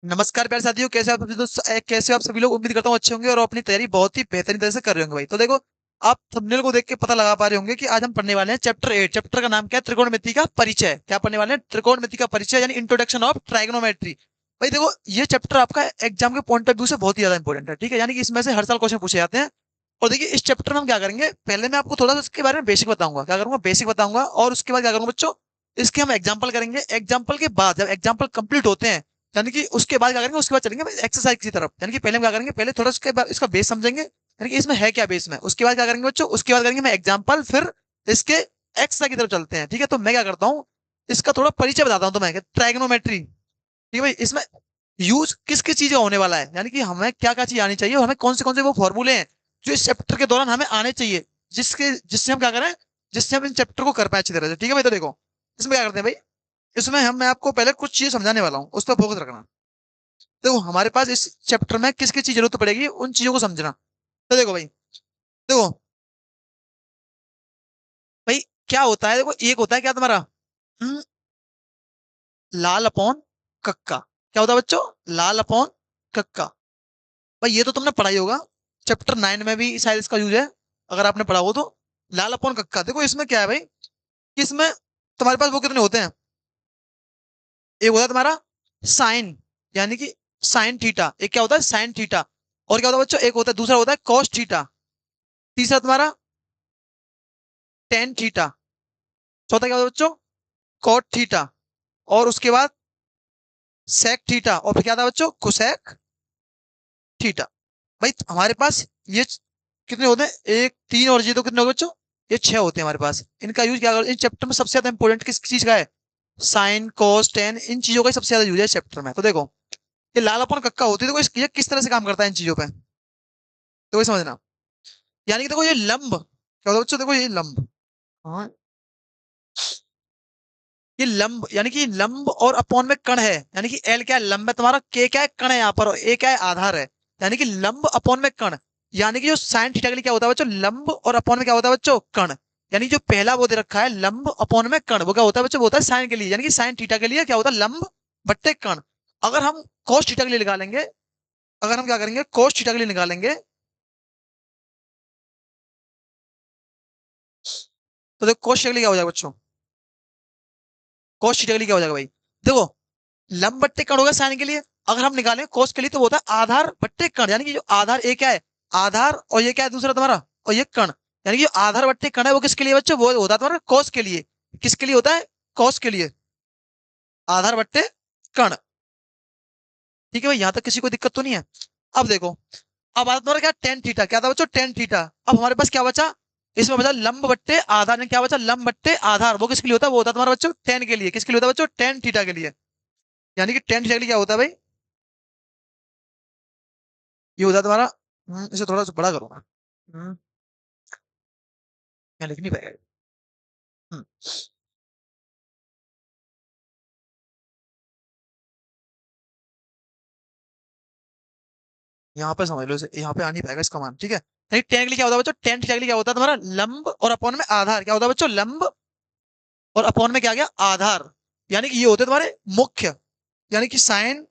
नमस्कार प्यारे साथियों, कैसे आप सभी कैसे आप सभी लोग। उम्मीद करता हूँ अच्छे होंगे और अपनी तैयारी बहुत ही बेहतरीन तरह से कर रहे होंगे। भाई तो देखो, आप थंबनेल को देख के पता लगा पा रहे होंगे कि आज हम पढ़ने वाले हैं चैप्टर 8। चैप्टर का नाम क्या है? त्रिकोणमिति का परिचय। क्या पढ़ने वाले हैं? त्रिकोणमिति का परिचय यानी इंट्रोडक्शन ऑफ ट्राइगोनोमेट्री। भाई देखो, ये चैप्टर आपका एग्जाम के पॉइंट ऑफ व्यू से बहुत ही ज्यादा इंपॉर्टेंट है। ठीक है, यानी कि इसमें से हर साल क्वेश्चन पूछे जाते हैं। और देखिए, इस चैप्टर में हम क्या करेंगे, पहले मैं आपको थोड़ा सा इसके बारे में बेसिक बताऊंगा। क्या करूंगा? बेसिक बताऊंगा। और उसके बाद क्या करूंगा बच्चों, इसके हम एग्जाम्पल करेंगे। एग्जाम्पल के बाद जब एग्जाम्पल कंप्लीट होते हैं, यानी कि उसके बाद क्या करेंगे, उसके बाद चलेंगे एक्सरसाइज की तरफ। यानी कि पहले हम क्या करेंगे, पहले थोड़ा उसके बाद इसका बेस समझेंगे, यानी कि इसमें है क्या बेस में। उसके बाद क्या करेंगे बच्चों, उसके बाद करेंगे मैं एग्जाम्पल, फिर इसके एक्सरसाइज की तरफ चलते हैं। ठीक है, तो मैं क्या करता हूँ, इसका थोड़ा परिचय बताता हूँ तुम्हें। ट्राइगोनोमेट्री, ठीक है भाई, इसमें यूज किस किस चीज का होने वाला है, यानी कि हमें क्या क्या चीज आनी चाहिए और हमें कौन से वो फॉर्मूले हैं जो इस चैप्टर के दौरान हमें आने चाहिए, जिससे हम क्या करें, जिससे हम इन चैप्टर को कर पाए अच्छी तरह से। ठीक है भाई, तो देखो इसमें क्या करते हैं भाई, इसमें मैं आपको पहले कुछ चीजें समझाने वाला हूँ, उस पर फोकस रखना। देखो, हमारे पास इस चैप्टर में किस किस चीज जरूरत पड़ेगी, उन चीजों को समझना। तो देखो भाई, देखो भाई, क्या होता है, देखो एक होता है क्या तुम्हारा, हम्म, लाल अपॉन कक्का। क्या होता है बच्चों? लाल अपॉन कक्का। भाई ये तो तुमने पढ़ा ही होगा, चैप्टर 9 में भी शायद इसका यूज है, अगर आपने पढ़ा हो तो। लाल अपॉन कक्का, देखो इसमें क्या है भाई, कि इसमें तुम्हारे पास वो कितने होते हैं, एक होता है तुम्हारा साइन, यानी कि साइन थीटा। एक क्या होता है? Sine theta. और क्या होता है बच्चों? एक होता है, दूसरा होता है कॉस थीटा। तीसरा तुम्हारा टेन थीटा। चौथा क्या होता है बच्चों? Cot theta. और उसके बाद सेक थीटा। और फिर क्या था बच्चों? Cosec theta. भाई हमारे पास ये कितने होते हैं? एक, तीन और ये तो कितने हो गए बच्चों? ये छह होते हैं हमारे पास। इनका यूज क्या कर, इन चैप्टर में सबसे ज्यादा इंपॉर्टेंट किस चीज का है? साइन, कोस, टेन, इन चीजों का ही सबसे ज्यादा यूज है इस चैप्टर में। तो देखो, ये लाल अपन कक्का होती है, देखो ये किस तरह से काम करता है इन चीजों पे, तो ये समझना। यानी कि देखो ये लंब, क्या होता है बच्चों? देखो ये लंब, हाँ, ये लंब, यानी कि लंब और अपॉन में कण है। यानी कि एल क्या है? लंब है तुम्हारा, के क्या है? कण है यहाँ पर, और ए क्या है? आधार है। यानी कि लंब अपॉन में कण। यानी कि जो साइन थीटा के लिए क्या होता है बच्चों? लंब, और अपॉन में क्या होता है बच्चों? कण। यानी जो पहला वो दे रखा है लंब अपॉन में कण, वो क्या होता है बच्चों? वो होता है साइन के लिए। यानी कि साइन थीटा के लिए क्या होता है? लंब बट्टे कण। अगर हम कोस थीटा के लिए निकालेंगे, अगर हम क्या करेंगे, कोस थीटा के लिए निकालेंगे, तो देखो कोस थीटा के लिए क्या हो जाएगा बच्चों? कोस थीटा के लिए क्या हो जाएगा भाई? देखो, लंब बट्टे कण होगा साइन के लिए। अगर हम निकालें कोस के लिए, तो वो होता है आधार बट्टे कण। यानी कि जो आधार, एक क्या है? आधार, और ये क्या है दूसरा तुम्हारा? और ये कण। यानी कि जो आधार बट्टे कण है वो किसके लिए बच्चों? वो होता है तुम्हारा कोस के लिए। किसके लिए होता है? कोस के लिए, आधार बट्टे कण। ठीक है भाई, यहां तक किसी को दिक्कत तो नहीं है? अब देखो, अब आता तुम्हारा क्या? Tan theta. क्या था बच्चों? Tan theta. अब हमारे पास क्या बचा? इसमें बचा लंब बट्टे आधार। ने क्या बचा? लंब बट्टे आधार। वो किसके लिए होता है? वो होता है तुम्हारा बच्चों टेन के लिए। किसके लिए होता है बच्चों? टेन थीटा के लिए। यानी कि टेन थीटा के लिए क्या होता है भाई? ये होता है तुम्हारा, इसे थोड़ा सा बड़ा करूंगा, यहाँ लिख नहीं पाएगा। हम्म, यहाँ पे समझ लो इसे, यहाँ पे आ नहीं पाएगा इसका मान। ठीक है, यानी टेन के लिए क्या होता है बच्चों? टेन थीटा के लिए क्या होता है तुम्हारा? लंब और अपॉन में आधार। क्या होता है बच्चों? लंब और अपॉन में क्या गया? आधार। यानी कि ये होते हैं तुम्हारे मुख्य, यानी कि साइन,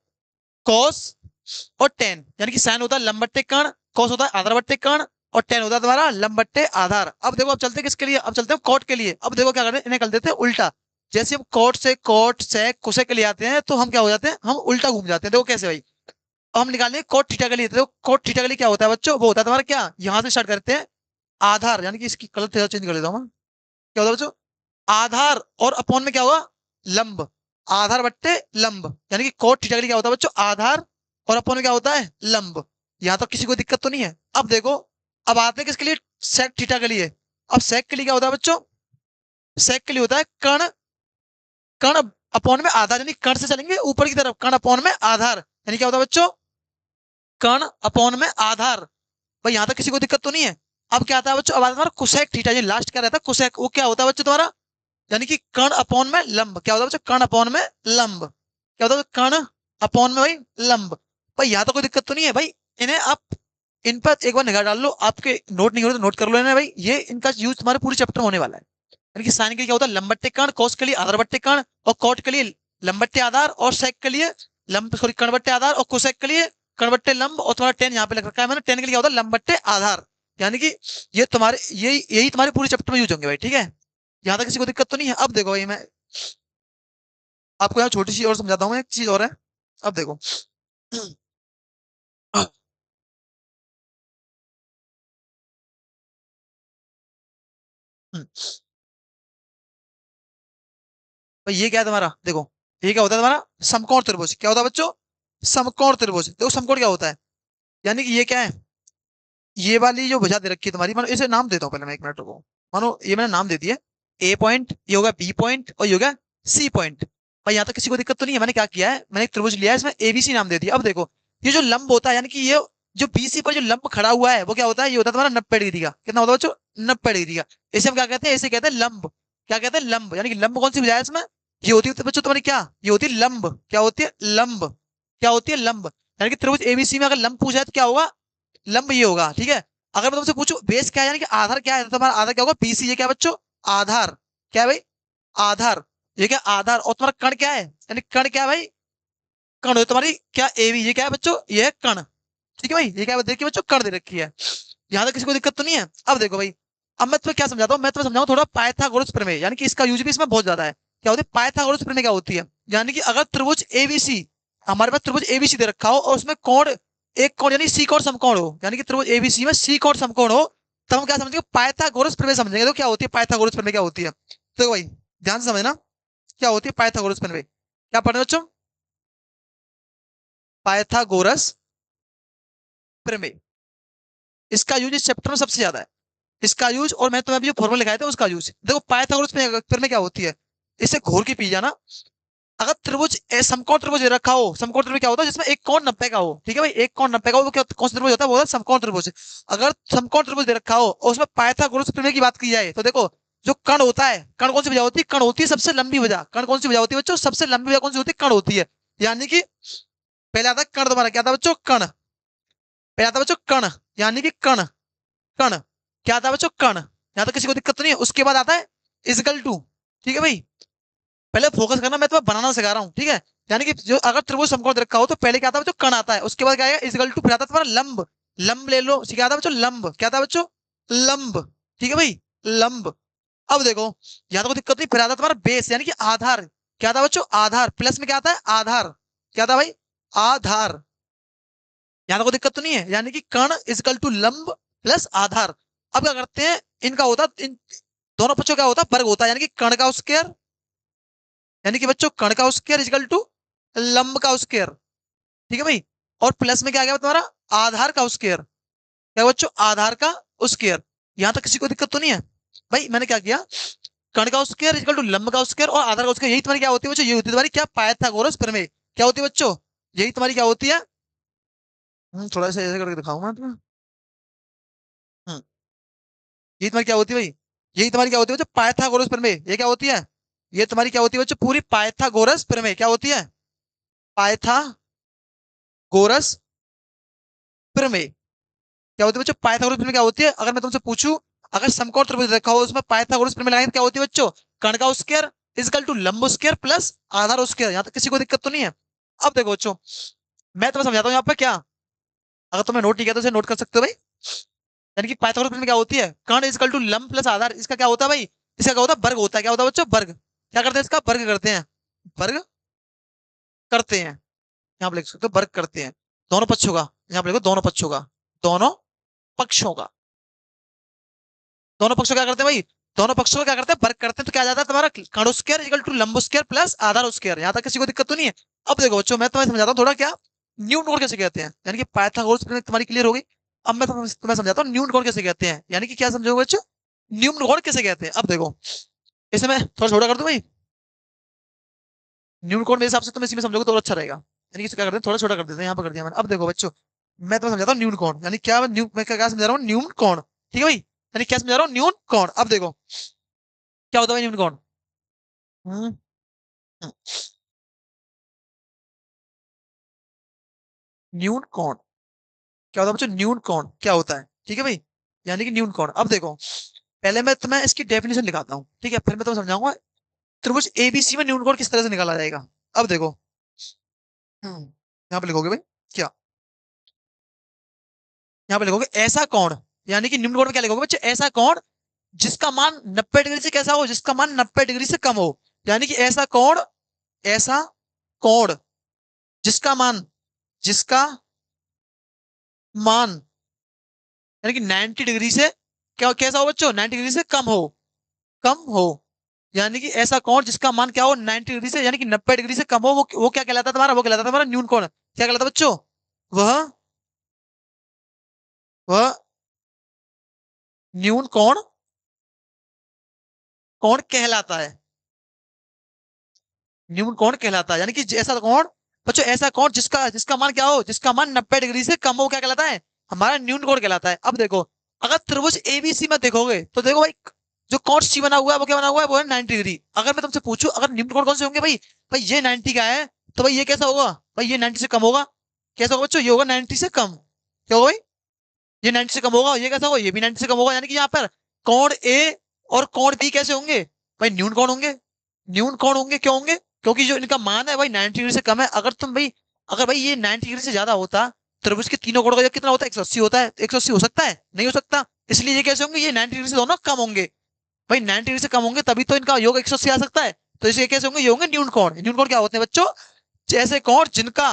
कॉस और टेन। यानी कि साइन होता है लंब बट्टे कर्ण, कॉस होता है आधार बट्टे कर्ण, और टेन होता है तुम्हारा लंब बट्टे आधार। अब देखो, अब चलते हैं किसके लिए? अब चलते हैं कॉट के लिए। अब देखो क्या करते हैं, इन्हें कर देते हैं उल्टा। जैसे हम कॉट से कोसेक के लिए आते हैं, तो हम क्या हो जाते हैं? हम उल्टा घूम जाते हैं। देखो कैसे भाई, अब हम निकालेंगे कोट थीटा के लिए। तो कोट थीटा के लिए क्या होता है बच्चों? वो होता है तुम्हारा क्या, यहां से स्टार्ट करते हैं, आधार। यानी कि इसकी कलर थोड़ा चेंज कर देता हूँ मैं। क्या होता है बच्चों? आधार, और अपॉन में क्या होगा? लंब। आधार बट्टे लंब। यानी कि कोट थीटा के लिए क्या होता है बच्चों? आधार, और अपॉन में क्या होता है? लंब। यहां तक किसी को दिक्कत तो नहीं है? अब देखो, अब आते हैं किसके लिए? सेक थीटा के लिए। अब सेक के लिए क्या होता है बच्चों? सेक के लिए होता है कर्ण, कर्ण अपॉन में आधार। यानी कर्ण से चलेंगे ऊपर की तरफ, कर्ण अपॉन में आधार। यानी क्या होता है बच्चों? कर्ण अपॉन में आधार। भाई यहां तक किसी को दिक्कत तो नहीं है? अब क्या आता है बच्चों? अब आता है तुम्हारा कुसेक थीटा। ये लास्ट क्या रहता है? कुसेक। वो क्या होता है बच्चों तुम्हारा? यानी कि कर्ण अपॉन में लंब। क्या होता है बच्चों? कर्ण अपॉन में लंब। क्या होता है? कर्ण अपॉन में भाई लंब। भाई यहां तो कोई दिक्कत तो नहीं है भाई? इन्हें आप इन पर एक बार निगाह डाल लो, आपके नोट नहीं हो रहे तो नोट कर लो इन्हें भाई। ये इनका यूज तुम्हारे पूरे चैप्टर में होने वाला है। यानी कि साइन के लिए क्या होता है? लंबट्टे कर्ण, कोस के लिए आधार बट्टे कर्ण, और कॉट के लिए लंबट्टे आधार, और सेक के लिए लंब सॉरी कर्ण बट्टे आधार, और कोसेक के लिए कर्ण बट्टे लंब, और तुम्हारा टेन यहाँ पे लग रखा है मैंने, टेन के लिए क्या होता है लंब बट्टे आधार। यानी कि ये तुम्हारे यही तुम्हारे पूरे चैप्टर में यूज होंगे भाई, ठीक है। यहाँ तक किसी को दिक्कत तो नहीं है। अब देखो भाई मैं आपको यहाँ छोटी सी और समझाता हूँ, एक चीज और है। अब देखो भाई ये क्या है तुम्हारा, देखो ये क्या होता है तुम्हारा समकोण त्रिभुज। क्या होता है बच्चों, समकोण त्रिभुज। देखो समकोण क्या होता है, यानी कि ये क्या है, ये वाली जो भुजा दे रखी है तुम्हारी, मानो इसे नाम देता हूँ पहले मैं, एक मिनट रुको। मानो ये मैंने नाम दे दिया ए पॉइंट, ये होगा बी पॉइंट, और ये होगा सी पॉइंट। भाई यहाँ तक किसी को दिक्कत तो नहीं है। मैंने क्या किया है, मैंने एक त्रिभुज लिया है, इसमें एबीसी नाम दे दिया। अब देखो ये जो लंब होता है, यानी कि ये जो बीसी पर जो लंब खड़ा हुआ है वो क्या होता है, ये होता है तुम्हारा 90 डिग्री का। कितना होता है बच्चों, 90 डिग्री का। इसे हम क्या कहते हैं, इसे कहते हैं लंब। क्या कहते हैं, लंब। यानी कि लंब कौन सी भुजा है इसमें, ये होती है बच्चों तुम्हारी क्या, ये होती है लंब। क्या होती है, लंब। क्या होती है, लंब। यानी कि त्रिभुज एबीसी में अगर लंब पूछा है तो क्या होगा, लंब ये होगा, ठीक है। अगर मैं तुमसे पूछूं बेस क्या है, यानी कि आधार क्या है, तो तुम्हारा आधार क्या होगा, बीसी। ये क्या है बच्चों, आधार। क्या है भाई, आधार। ये क्या आधार, और तुम्हारा कण क्या है, यानी कण क्या है भाई, कण हो तुम्हारी क्या एवी। ये क्या है बच्चों, ये है कण। ठीक है भाई, ये क्या है देखिए बच्चों, कण दे रखी है। यहाँ तक किसी को दिक्कत तो नहीं है। अब देखो भाई, अब मैं तुम्हें क्या समझाता हूँ, मैं तुम्हें समझाऊँ थोड़ा पाइथागोरस प्रमेय, यानी कि इसका यूज भी इसमें बहुत ज्यादा है। क्या होती है पाइथागोरस प्रमेय, क्या होती है, यानी कि अगर त्रिभुज एबीसी, हमारे पास त्रिभुज एबीसी दे रखा हो और उसमें कोण, एक कोण यानी सी कोण समकोण हो, यानी कि त्रिभुज एबीसी में सी कोण समकोण हो, तब हम क्या समझेंगे, पाइथागोरस प्रमेय समझेंगे। तो क्या होती है पाइथागोरस प्रमेय, क्या होती है, तो भाई ध्यान से समझना क्या होती है पाइथागोरस प्रमेय। क्या पढ़ रहे हो बच्चों, पाइथागोरस प्रमेय। इसका यूज इस चैप्टर में सबसे ज्यादा है, इसका यूज। और मैं तुम्हें अभी जो फॉर्मूला लिखाया था उसका यूज देखो। पाइथागोरस प्रमेय क्या होती है, इसे घोर के पी जाना। अगर त्रिभुज समकोण त्रिभुज दे रखा हो, समकोण त्रिभुज क्या होता है जिसमें एक कोण 90 का हो, ठीक है भाई, एक कोण 90 का हो, वो क्या कौन सा त्रिभुज होता है, वो होता है समकोण त्रिभुज। अगर समकोण त्रिभुज दे रखा हो और उसमें पाइथागोरस प्रमेय की बात की जाए, तो देखो जो कण होता है, कण कौन सी भुजा होती है, कण होती है सबसे लंबी भुजा। कण कौन सी भुजा होती है बच्चों, सबसे लंबी भुजा कौन सी होती है, कण होती है। यानी कि पहले आता है कण, तुम्हारा क्या था बच्चों, कण। पहले आता है बच्चों कण, यानी कि कण, कण। क्या आता है बच्चों, कण। यहाँ तो किसी को दिक्कत तो नहीं है। उसके बाद आता है इजकल टू, ठीक है भाई। पहले फोकस करना, मैं तुम्हें बनाना सिखा रहा हूँ, ठीक है। यानी कि जो अगर त्रिभुज समकोण दे रखा हो तो पहले क्या आता है बच्चों, कण आता है। उसके बाद क्या आएगा, इजकल टू, फिर आता है तुम्हारा लंब। लंब ले लो, क्या आता है बच्चों, लंब। क्या आता है बच्चों, लंब। ठीक है भाई, लंब। अब देखो यहाँ तो कोई दिक्कत नहीं, फिर आता है तुम्हारा बेस, यानी कि आधार। क्या था बच्चों, आधार। प्लस में क्या आता है, आधार। क्या था भाई, आधार। यहाँ तो कोई दिक्कत तो नहीं है, यानी कि कर्ण इजकल टू लंब प्लस आधार। अब क्या करते हैं, इनका होता इन दोनों पक्षों का होता वर्ग होता है, यानी कि कर्ण का स्क्वायर, यानी कि बच्चों कर्ण का स्क्वायर इजकल टू लंब का स्क्वायर। ठीक है भाई। और प्लस में क्या आ गया तुम्हारा, आधार का स्क्वायर। क्या बच्चों, आधार का स्क्वायर। यहां तक किसी को दिक्कत तो नहीं है। भाई मैंने क्या किया, कर्ण का स्क्वायर इक्वल टू लंब का स्क्वायर और आधार का स्क्वायर, यही तुम्हारी क्या होती है बच्चों, ये होती है तुम्हारी क्या, पाइथागोरस प्रमेय। क्या होती है बच्चों, यही तुम्हारी क्या होती है। थोड़ा सा ऐसे करके दिखाऊंगा मैं तुम्हें। हम्म, यही तुम्हारी क्या होती है भाई, यही तुम्हारी क्या होती है बच्चों, पाइथागोरस प्रमेय। ये क्या होती है, ये तुम्हारी क्या होती है बच्चों, पूरी पाइथागोरस प्रमेय। क्या होती है, पाइथागोरस प्रमेय। क्या होती है बच्चों, पाइथागोरस प्रमेय क्या होती है। अगर मैं तुमसे पूछूं, अगर समकोण त्रिभुज रखा हो उसमें पाइथागोरस प्रमेय लगाएंगे तो क्या होती है बच्चों, कर्ण का स्क्वायर इक्वल टू लंब स्क्वायर प्लस आधार स्क्वायर। यहाँ तक किसी को दिक्कत तो नहीं है। अब देखो बच्चों, मैं तुम्हें समझाता हूँ यहाँ पे क्या, अगर तुम्हें नोट नहीं किया तो इसे नोट कर सकते हो भाई। यानी कि पाइथागोरस प्रमेय क्या होती है, कर्ण इक्वल टू लंब प्लस आधार। इसका क्या होता है भाई, इसका क्या होता है, वर्ग होता है। क्या होता है बच्चों, वर्ग। क्या करते हैं इसका, वर्ग करते हैं, वर्ग करते हैं। यहाँ पे लिख सकते हो वर्ग करते हैं, दोनों पक्षों का। यहाँ पे लिखो दोनों पक्षों का, दोनों पक्षों का। दोनों पक्षों क्या करते हैं भाई, दोनों पक्षों का क्या करते हैं, वर्ग करते हैं। तो क्या आ जाता है तुम्हारा, कर्ण स्क्वायर इक्वल टू लंब स्क्वायर प्लस आधार स्क्वायर। यहाँ तक किसी को दिक्कत तो नहीं है। अब देखो बच्चों, मैं तुम्हें समझाता हूँ थोड़ा क्या, न्यूटन कोण कैसे कहते हैं, यानी कि पाइथागोरस प्रमेय तुम्हारी क्लियर होगी। अब मैं तुम्हें समझाता हूँ न्यूटन कोण कैसे कहते हैं, यानी कि क्या समझोगे बच्चों, न्यूटन कोण कैसे कहते हैं। अब देखो इसे मैं थोड़ा छोटा कर दूं भाई, न्यूटन कोण मेरे हिसाब से तुम इसी में समझोगे तो और अच्छा रहेगा। यानी कि इसे क्या करते हैं, थोड़ा छोटा कर देते हैं, यहाँ पर कर दिया मैंने। अब देखो बच्चों, मैं तुम्हें समझाता हूँ न्यूटन कोण, यानी क्या, मैं क्या समझा रहा हूँ, न्यूटन कोण। ठीक है भाई, यानी क्या समझा रहा हूँ, न्यूटन कोण। अब देखो क्या होता है न्यूटन कोण। हम्म, हम्म, न्यूटन कोण क्या होता है बच्चों, न्यूटन कोण क्या होता है, ठीक है भाई। यानी कि न्यूटन कोण। अब देखो पहले मैं तुम्हें इसकी डेफिनेशन लिखाता हूँ, ठीक है, फिर मैं तुम्हें समझाऊंगा त्रिभुज एबीसी में न्यूटन कोण किस तरह से निकाला जाएगा। अब देखो यहाँ पे लिखोगे भाई क्या, यहाँ पे लिखोगे ऐसा कोण, यानी कि निम्न कोण में क्या लिखोगे बच्चे, ऐसा कोण जिसका मान 90 डिग्री से कैसा हो, जिसका मान 90 डिग्री से कम हो, यानी कि ऐसा कोण, ऐसा कोण जिसका मान, जिसका मान यानी कि 90 डिग्री से क्या, कैसा हो बच्चों, 90 डिग्री से कम हो, कम हो, यानी कि ऐसा कोण जिसका मान क्या हो 90 डिग्री से, यानी कि 90 डिग्री से कम हो, वो क्या कहलाता है तुम्हारा, वो कहलाता है तुम्हारा न्यून कोण। क्या कहलाता है बच्चों, वह वह न्यून कोण, कोण कहलाता है, न्यून कोण कहलाता है, यानी कि ऐसा कोण बच्चों, ऐसा कोण जिसका जिसका मान क्या हो, जिसका मान 90 डिग्री से कम हो, क्या कहलाता है, हमारा न्यून कोण कहलाता है। अब देखो अगर त्रिभुज एबीसी में देखोगे तो देखो भाई, जो कोण सी बना हुआ है वो क्या बना हुआ है, वो है 90 डिग्री। अगर मैं तुमसे पूछूं अगर निम्न कोण कौन से होंगे भाई, भाई ये 90 का है, तो भाई ये कैसा होगा, भाई ये 90 से कम होगा, कैसा होगा बच्चों, ये होगा 90 से कम, क्या होगा भाई, ये 90 से कम होगा, ये कैसा होगा, ये भी 90 से कम होगा, यानी कि यहाँ पर कोण ए और कोण बी कैसे होंगे, भाई न्यून कोण होंगे, न्यून कोण होंगे, क्यों होंगे, क्योंकि जो इनका मान है भाई 90 डिग्री से कम है। अगर तुम भाई, अगर भाई ये 90 डिग्री से ज्यादा होता, त्रिभुज के तीनों कोणों का जो कितना होता है 180 होता है, 180 हो सकता है, नहीं हो सकता, इसलिए ये कैसे होंगे, ये 90 डिग्री से दोनों कम होंगे, भाई 90 डिग्री से कम होंगे तभी तो इनका योग 180 आ सकता है, तो इसे कैसे होंगे, ये होंगे न्यून कोण। न्यून कोण क्या होते हैं बच्चों, जैसे कोण जिनका,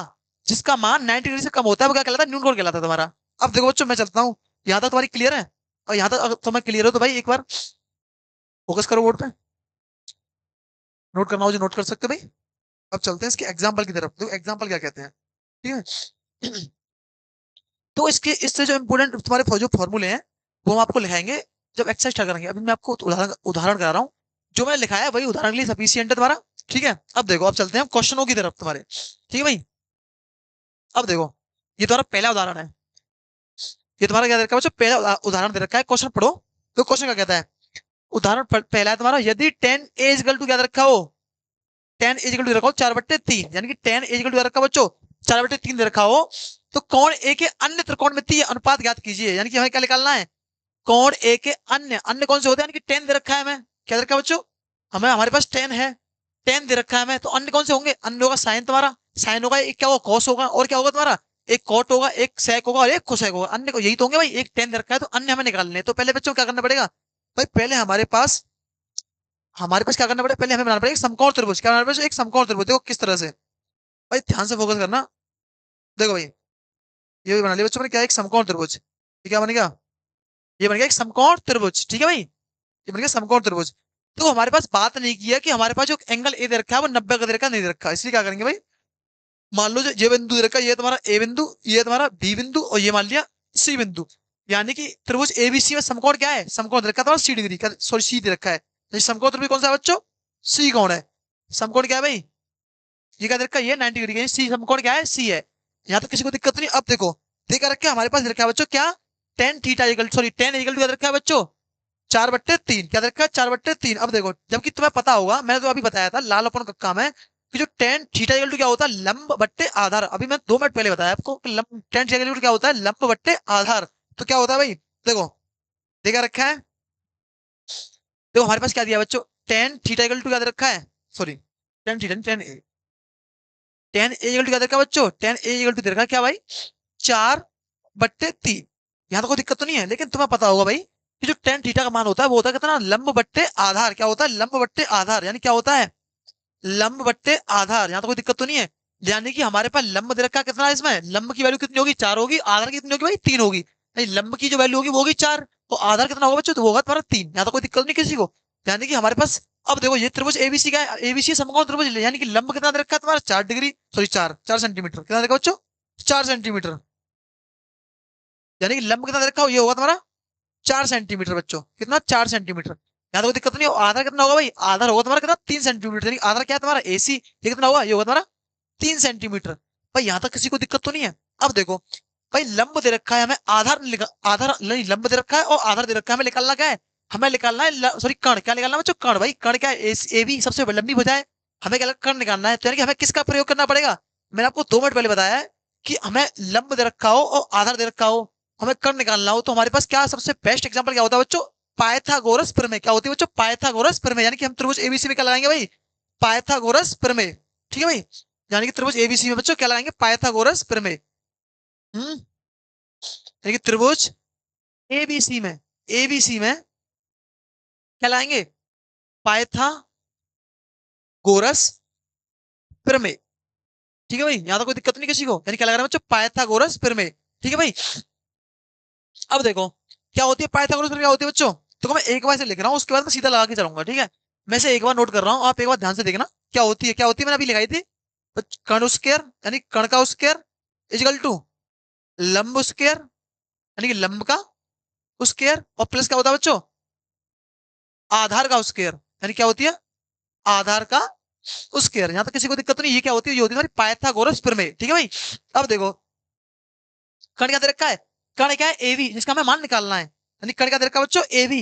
जिसका मान 90 डिग्री से कम होता है वो क्या कहलाता है, न्यून कोण कहलाता है तुम्हारा। अब देखो बच्चों मैं चलता हूँ, यहाँ तक तुम्हारी क्लियर है, और यहाँ तक अगर तुम्हें क्लियर हो तो भाई एक बार फोकस करो बोर्ड पे, नोट करना हो जो नोट कर सकते हो भाई। अब चलते हैं इसके एग्जाम्पल की तरफ, तो एग्जाम्पल क्या कहते हैं, ठीक है। तो इसके इससे जो इंपोर्टेंट तुम्हारे जो फॉर्मूले हैं वो हम आपको लिखाएंगे जब एक्सरसाइज स्टार्ट करेंगे। अभी मैं आपको उदाहरण उदाहरण करा रहा हूँ, जो मैंने लिखा है वही उदाहरण के लिए सफिशियंट है तुम्हारा, ठीक है। अब देखो, अब चलते हैं क्वेश्चनों की तरफ तुम्हारे, ठीक है भाई। अब देखो ये तुम्हारा पहला उदाहरण है, ये तुम्हारा क्या दे रखा है बच्चों, पहला उदाहरण दे रखा है, क्वेश्चन पढ़ो। तो क्वेश्चन क्या कहता है, उदाहरण पहला है तुम्हारा, यदि 10 a = क्या दे रखा हो, 10 a = दे रखा हो 4/3, यानी कि 10 a = दे रखा हो बच्चों 4/3 दे रखा हो, तो कोण ए के अन्य त्रिकोणमितीय अनुपात ज्ञात कीजिए, यानी कि हमें क्या निकालना है, कोण ए के अन्य, अन्य कौन से होते हैं, यानी कि 10 दे रखा है हमें, क्या दे रखा है बच्चों, हमें हमारे पास 10 है, 10 दे रखा है हमें, तो अन्य कौन से होंगे, अन्य होगा साइन तुम्हारा, साइन होगा, एक क्या होगा कॉस होगा, और क्या होगा तुम्हारा, एक कॉट होगा, एक सेक होगा और एक कोसेक होगा, अन्य को यही तो होंगे भाई, एक 10 दे रखा है तो अन्य हमें निकालने हैं। तो पहले बच्चों क्या करना पड़ेगा, भाई पहले हमारे पास क्या करना पड़ेगा, पहले हमें बनाना पड़ेगा एक समकोण त्रिभुज, क्या बनाना पड़ेगा, एक समकोण त्रिभुज। देखो किस तरह से, भाई ध्यान से फोकस करना, देखो भाई ये भी बना लिया बच्चों मैंने, क्या एक समकोण त्रिभुज, ये क्या बनेगा, ये बन गया एक समकोण त्रिभुज, ठीक है भाई, ये बन गया समकोण त्रिभुज। तो हमारे पास बात नहीं की है कि हमारे पास जो एंगल ए दे रखा है वो 90 का दे रखा नहीं दे रखा, इसलिए क्या करेंगे भाई, मान लो जो ये बिंदु दे रखा है, ये तुम्हारा ए बिंदु, ये तुम्हारा बी बिंदु, और ये मान लिया सी बिंदु, यानी कि त्रिभुज एबीसी में समकोण क्या है, समकोण दे रखा है तुम्हारा 80 डिग्री का, सॉरी सी दे रखा है, तो समकोण त्रिभुज कौन सा है बच्चों, सी कोण है, समकोण क्या है भाई, ये क्या दे रखा है, ये 90 डिग्री का, सी समकोण क्या है, सी है, यहाँ तक किसी को दिक्कत नहीं। अब देखो देखा रखा है हमारे पास दे रखा है बच्चों क्या, टेन इक्वल टू क्या दे रखा है बच्चों, 4/3, क्या दे रखा है 4/3। अब देखो जबकि तुम्हें पता होगा, मैंने तो अभी बताया था लाल अपन का काम है कि जो टेन थीटा इक्वल टू क्या होता है, लंब बट्टे आधार, अभी मैं 2 मिनट पहले बताया आपको कि लंब, टेन थीटा इक्वल टू क्या होता है, लंब बट्टे आधार। तो क्या होता है भाई, देखो देखा रखा है, देखो हमारे पास क्या दिया बच्चों, टेन थीटा इक्वल टू क्या दे रखा है, sorry tan A equal to क्या दे रखा है बच्चों, टेन ए इक्वल टू दे रखा है क्या भाई, 4/3। यहाँ तो कोई दिक्कत तो नहीं है, लेकिन तुम्हें पता होगा भाई कि जो टेन थीटा का मान होता है वो होता है कितना, लंब बट्टे आधार, क्या होता है, लंब बट्टे आधार, यानी क्या होता है, लंब बट्टे आधार। यहाँ तो कोई दिक्कत तो नहीं है, यानी कि हमारे पास लंब दे रखा है कितना है, इसमें लंब की वैल्यू कितनी होगी, 4 होगी, आधार की कितनी होगी भाई, 3 होगी, नहीं लंब की जो वैल्यू होगी वो होगी 4, तो आधार कितना होगा बच्चों, तो वो होगा तुम्हारा 3। यहाँ तो कोई दिक्कत नहीं किसी को, यानी कि हमारे पास, अब देखो ये त्रिभुज एबीसी का है, एबीसी समकोण त्रिभुज, यानी कि लंब कितना दे रखा है तुम्हारा 4 डिग्री, सॉरी 4 सेंटीमीटर, कितना दे रखा है बच्चों, 4 सेंटीमीटर, यानी कि लंब कितना दे रखा हो, ये होगा तुम्हारा 4 सेंटीमीटर बच्चों, कितना 4 सेंटीमीटर। यहाँ तो कोई दिक्कत नहीं हो, आधार कितना होगा भाई, आधार होगा तुम्हारा कितना 3 सेंटीमीटर, यानी आधार क्या है तुम्हारा एसी, ये कितना होगा, ये होगा तुम्हारा 3 सेंटीमीटर। भाई यहाँ तक किसी को दिक्कत तो नहीं है। अब देखो भाई लंब दे रखा है हमें, आधार आधार नहीं, लंब दे रखा है और आधार दे रखा है, हमें निकालना क्या है, हमें निकालना है सॉरी कर्ण, क्या निकालना है बच्चों, कर्ण, भाई कर्ण क्या है, ए बी सबसे लंबी भुजा है, हमें क्या कर्ण निकालना है, तो यानी कि हमें किसका प्रयोग करना पड़ेगा, मैंने आपको 2 मिनट पहले बताया है कि हमें लंब दे रखा हो और आधार दे रखा हो, हमें कर्ण निकालना हो, तो हमारे पास क्या सबसे बेस्ट एग्जांपल क्या होता है बच्चों, पाइथागोरस प्रमेय। क्या होती है बच्चों, पाइथागोरस प्रमेय, यानी कि हम त्रिभुज एबीसी में क्या लगाएंगे भाई, पाइथागोरस प्रमेय, ठीक है भाई। यानी कि त्रिभुज एबीसी में बच्चों क्या लगाएंगे, पाइथागोरस प्रमेय। यानी कि त्रिभुज एबीसी में क्या लाएंगे, पाइथागोरस प्रमेय। ठीक है भाई, यहां तो कोई दिक्कत नहीं किसी को, यानी क्या लग रहा है बच्चों, पाइथागोरस प्रमेय। ठीक है भाई, अब देखो क्या होती है पाइथागोरस प्रमेय, क्या होती है बच्चों। देखो मैं एक बार से लिख रहा हूँ, उसके बाद मैं सीधा लगा के चलूंगा, ठीक है। मैं से एक बार नोट कर रहा हूँ, आप एक बार ध्यान से देखना क्या होती है, क्या होती है, मैंने अभी लिखाई थी। तो कर्ण स्क्वायर यानी कर्ण का स्क्वायर इजिकल टू लंब स्क्वायर यानी कि लंब का स्क्वायर, और प्लस क्या होता है बच्चों, आधार का स्क्वायर, यानी क्या होती है, आधार का स्क्वायर। यहां तक किसी को दिक्कत नहीं, ये क्या होती है, ये होती है हमारी पाइथागोरस प्रमेय। ठीक है भाई, अब देखो कर्ण क्या दे रखा है, कर्ण क्या है एबी, जिसका हमें मान निकालना है, यानी कर्ण क्या दे रखा है बच्चों, एबी,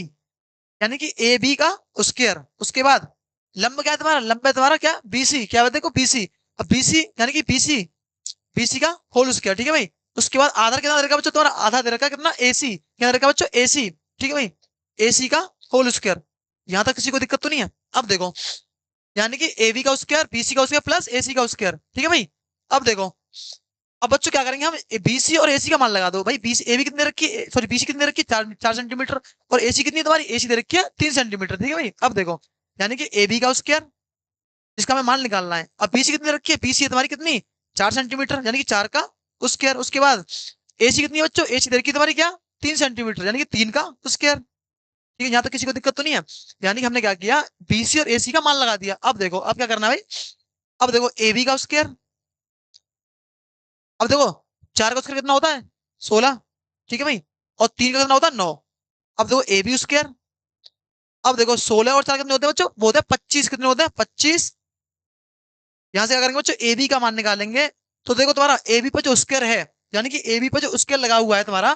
यानी कि ए बी का स्क्वायर। उसके बाद लंब क्या है तुम्हारा, लंब है तुम्हारा क्या, बीसी, क्या देखो बीसी, अब बीसी यानी कि बीसी, बीसी का होल स्क्वायर। ठीक है भाई, उसके बाद आधार कितना दे रखा है बच्चों, तुम्हारा आधा दे रखा है कितना, एसी, क्या दे रखा है बच्चों, एसी। ठीक है भाई, एसी का होल स्क्वायर। यहां तक किसी को दिक्कत तो नहीं है। अब देखो यानी कि ए बी का स्क्वायर, बीसी का स्क्वायर प्लस एसी का स्क्वायर। ठीक है भाई, अब देखो, अब बच्चों क्या करेंगे हम, बीसी और एसी का मान लगा दो भाई। बीसी एबी कितने रखी है, सॉरी बीसी कितने रखी है, 4 4 सेंटीमीटर, और एसी कितनी है तुम्हारी, एसी दे रखी है 3 सेंटीमीटर। ठीक है भाई, अब देखो यानी कि एबी का स्क्वायर जिसका हमें मान निकालना है, अब बीसी कितनी रखी है, बीसी है तुम्हारी कितनी, 4 सेंटीमीटर, यानी कि 4 का स्क्वायर। उसके बाद एसी कितनी है बच्चों, एसी दे रखी है तुम्हारी क्या, 3 सेंटीमीटर, यानी कि 3 का स्क्वायर। ठीक है, यहाँ तक किसी को दिक्कत तो नहीं है। यानी कि हमने क्या किया, बीसी और एसी का मान लगा दिया। अब देखो अब क्या करना है भाई, अब देखो एबी का स्क्वायर, अब देखो 4 का स्क्वायर कितना होता है, 16। ठीक है भाई, और 3 का कितना होता है, 9। अब देखो ए बी स्क्वायर, अब देखो 16 और 4 कितने होते हैं बच्चों, वो होते हैं 25। कितने होते हैं, 25। यहां से क्या करेंगे बच्चों, ए बी का मान निकालेंगे। तो देखो तुम्हारा ए बी पर जो स्क्वायर है, यानी कि ए बी पर जो स्क्वायर लगा हुआ है तुम्हारा,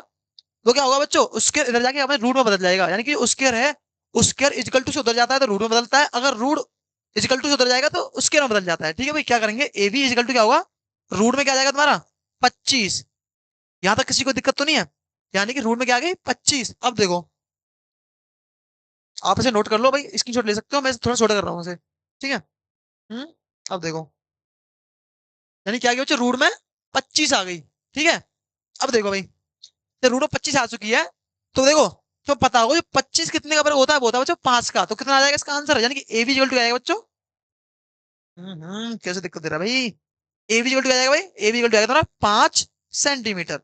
वो क्या होगा बच्चों, स्क्वायर इधर जाके हमें रूट में बदल जाएगा। यानी कि जो स्क्वायर है, स्क्वायर इजिकल टू से उधर जाता है तो रूट में बदलता है, अगर रूट इजिकल टू से उधर जाएगा तो स्क्वायर में बदल जाता है। ठीक है भाई, क्या करेंगे, ए बी इजिकल टू क्या होगा, रूट में क्या आ जाएगा तुम्हारा, 25। यहां तक किसी को दिक्कत तो नहीं है, यानी कि रूट में क्या आ गई, 25। अब देखो आप इसे नोट कर लो भाई, स्क्रीनशॉट ले सकते हो, मैं थोड़ा छोटा कर रहा हूँ इसे। ठीक है। हम्म अब देखो यानी क्या आ गया बच्चे, रूट में 25 आ गई। ठीक है, अब देखो भाई जब रूट में 25 आ चुकी है, तो देखो तो पता होगा जो 25 कितने का बराबर होता है, वो होता है बच्चों 5 का। तो कितना आ जाएगा इसका आंसर, यानी कि ए बी इक्वल टू आएगा बच्चों। कैसे दिक्कत दे रहा है भाई, ए बी इक्वल टू आ जाएगा भाई, ए बी इक्वल टू आएगा तुम्हारा 5 सेंटीमीटर।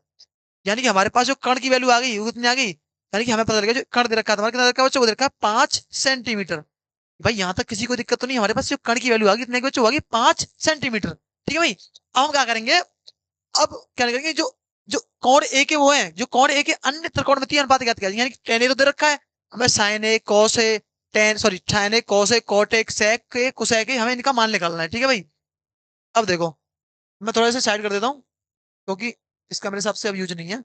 यानी कि हमारे पास जो कण की वैल्यू आ गई वो कितनी आ गई, यानी कि हमें पता लग गया जो कण दे रखा है तुम्हारा कितना दे रखा है बच्चों, वो दे रखा है 5 सेंटीमीटर। भाई यहां तक किसी को दिक्कत तो नहीं, हमारे पास जो कण की वैल्यू आ गई कितने की बच्चों, आ गई 5 सेंटीमीटर। ठीक है भाई, अब हम क्या करेंगे, अब क्या करेंगे, जो जो कोण ए के वो है, जो कोण ए के अन्य त्रिकोणमितीय अनुपात ज्ञात किया, यानी कि tan ए तो दे रखा है हमें, sin ए cos ए tan सॉरी tan ए cos ए cot ए sec ए cosec ए, हमें इनका मान निकालना है। ठीक है भाई, अब देखो मैं थोड़ा सा साइड कर देता हूँ क्योंकि इसका मेरे हिसाब से अब यूज नहीं है।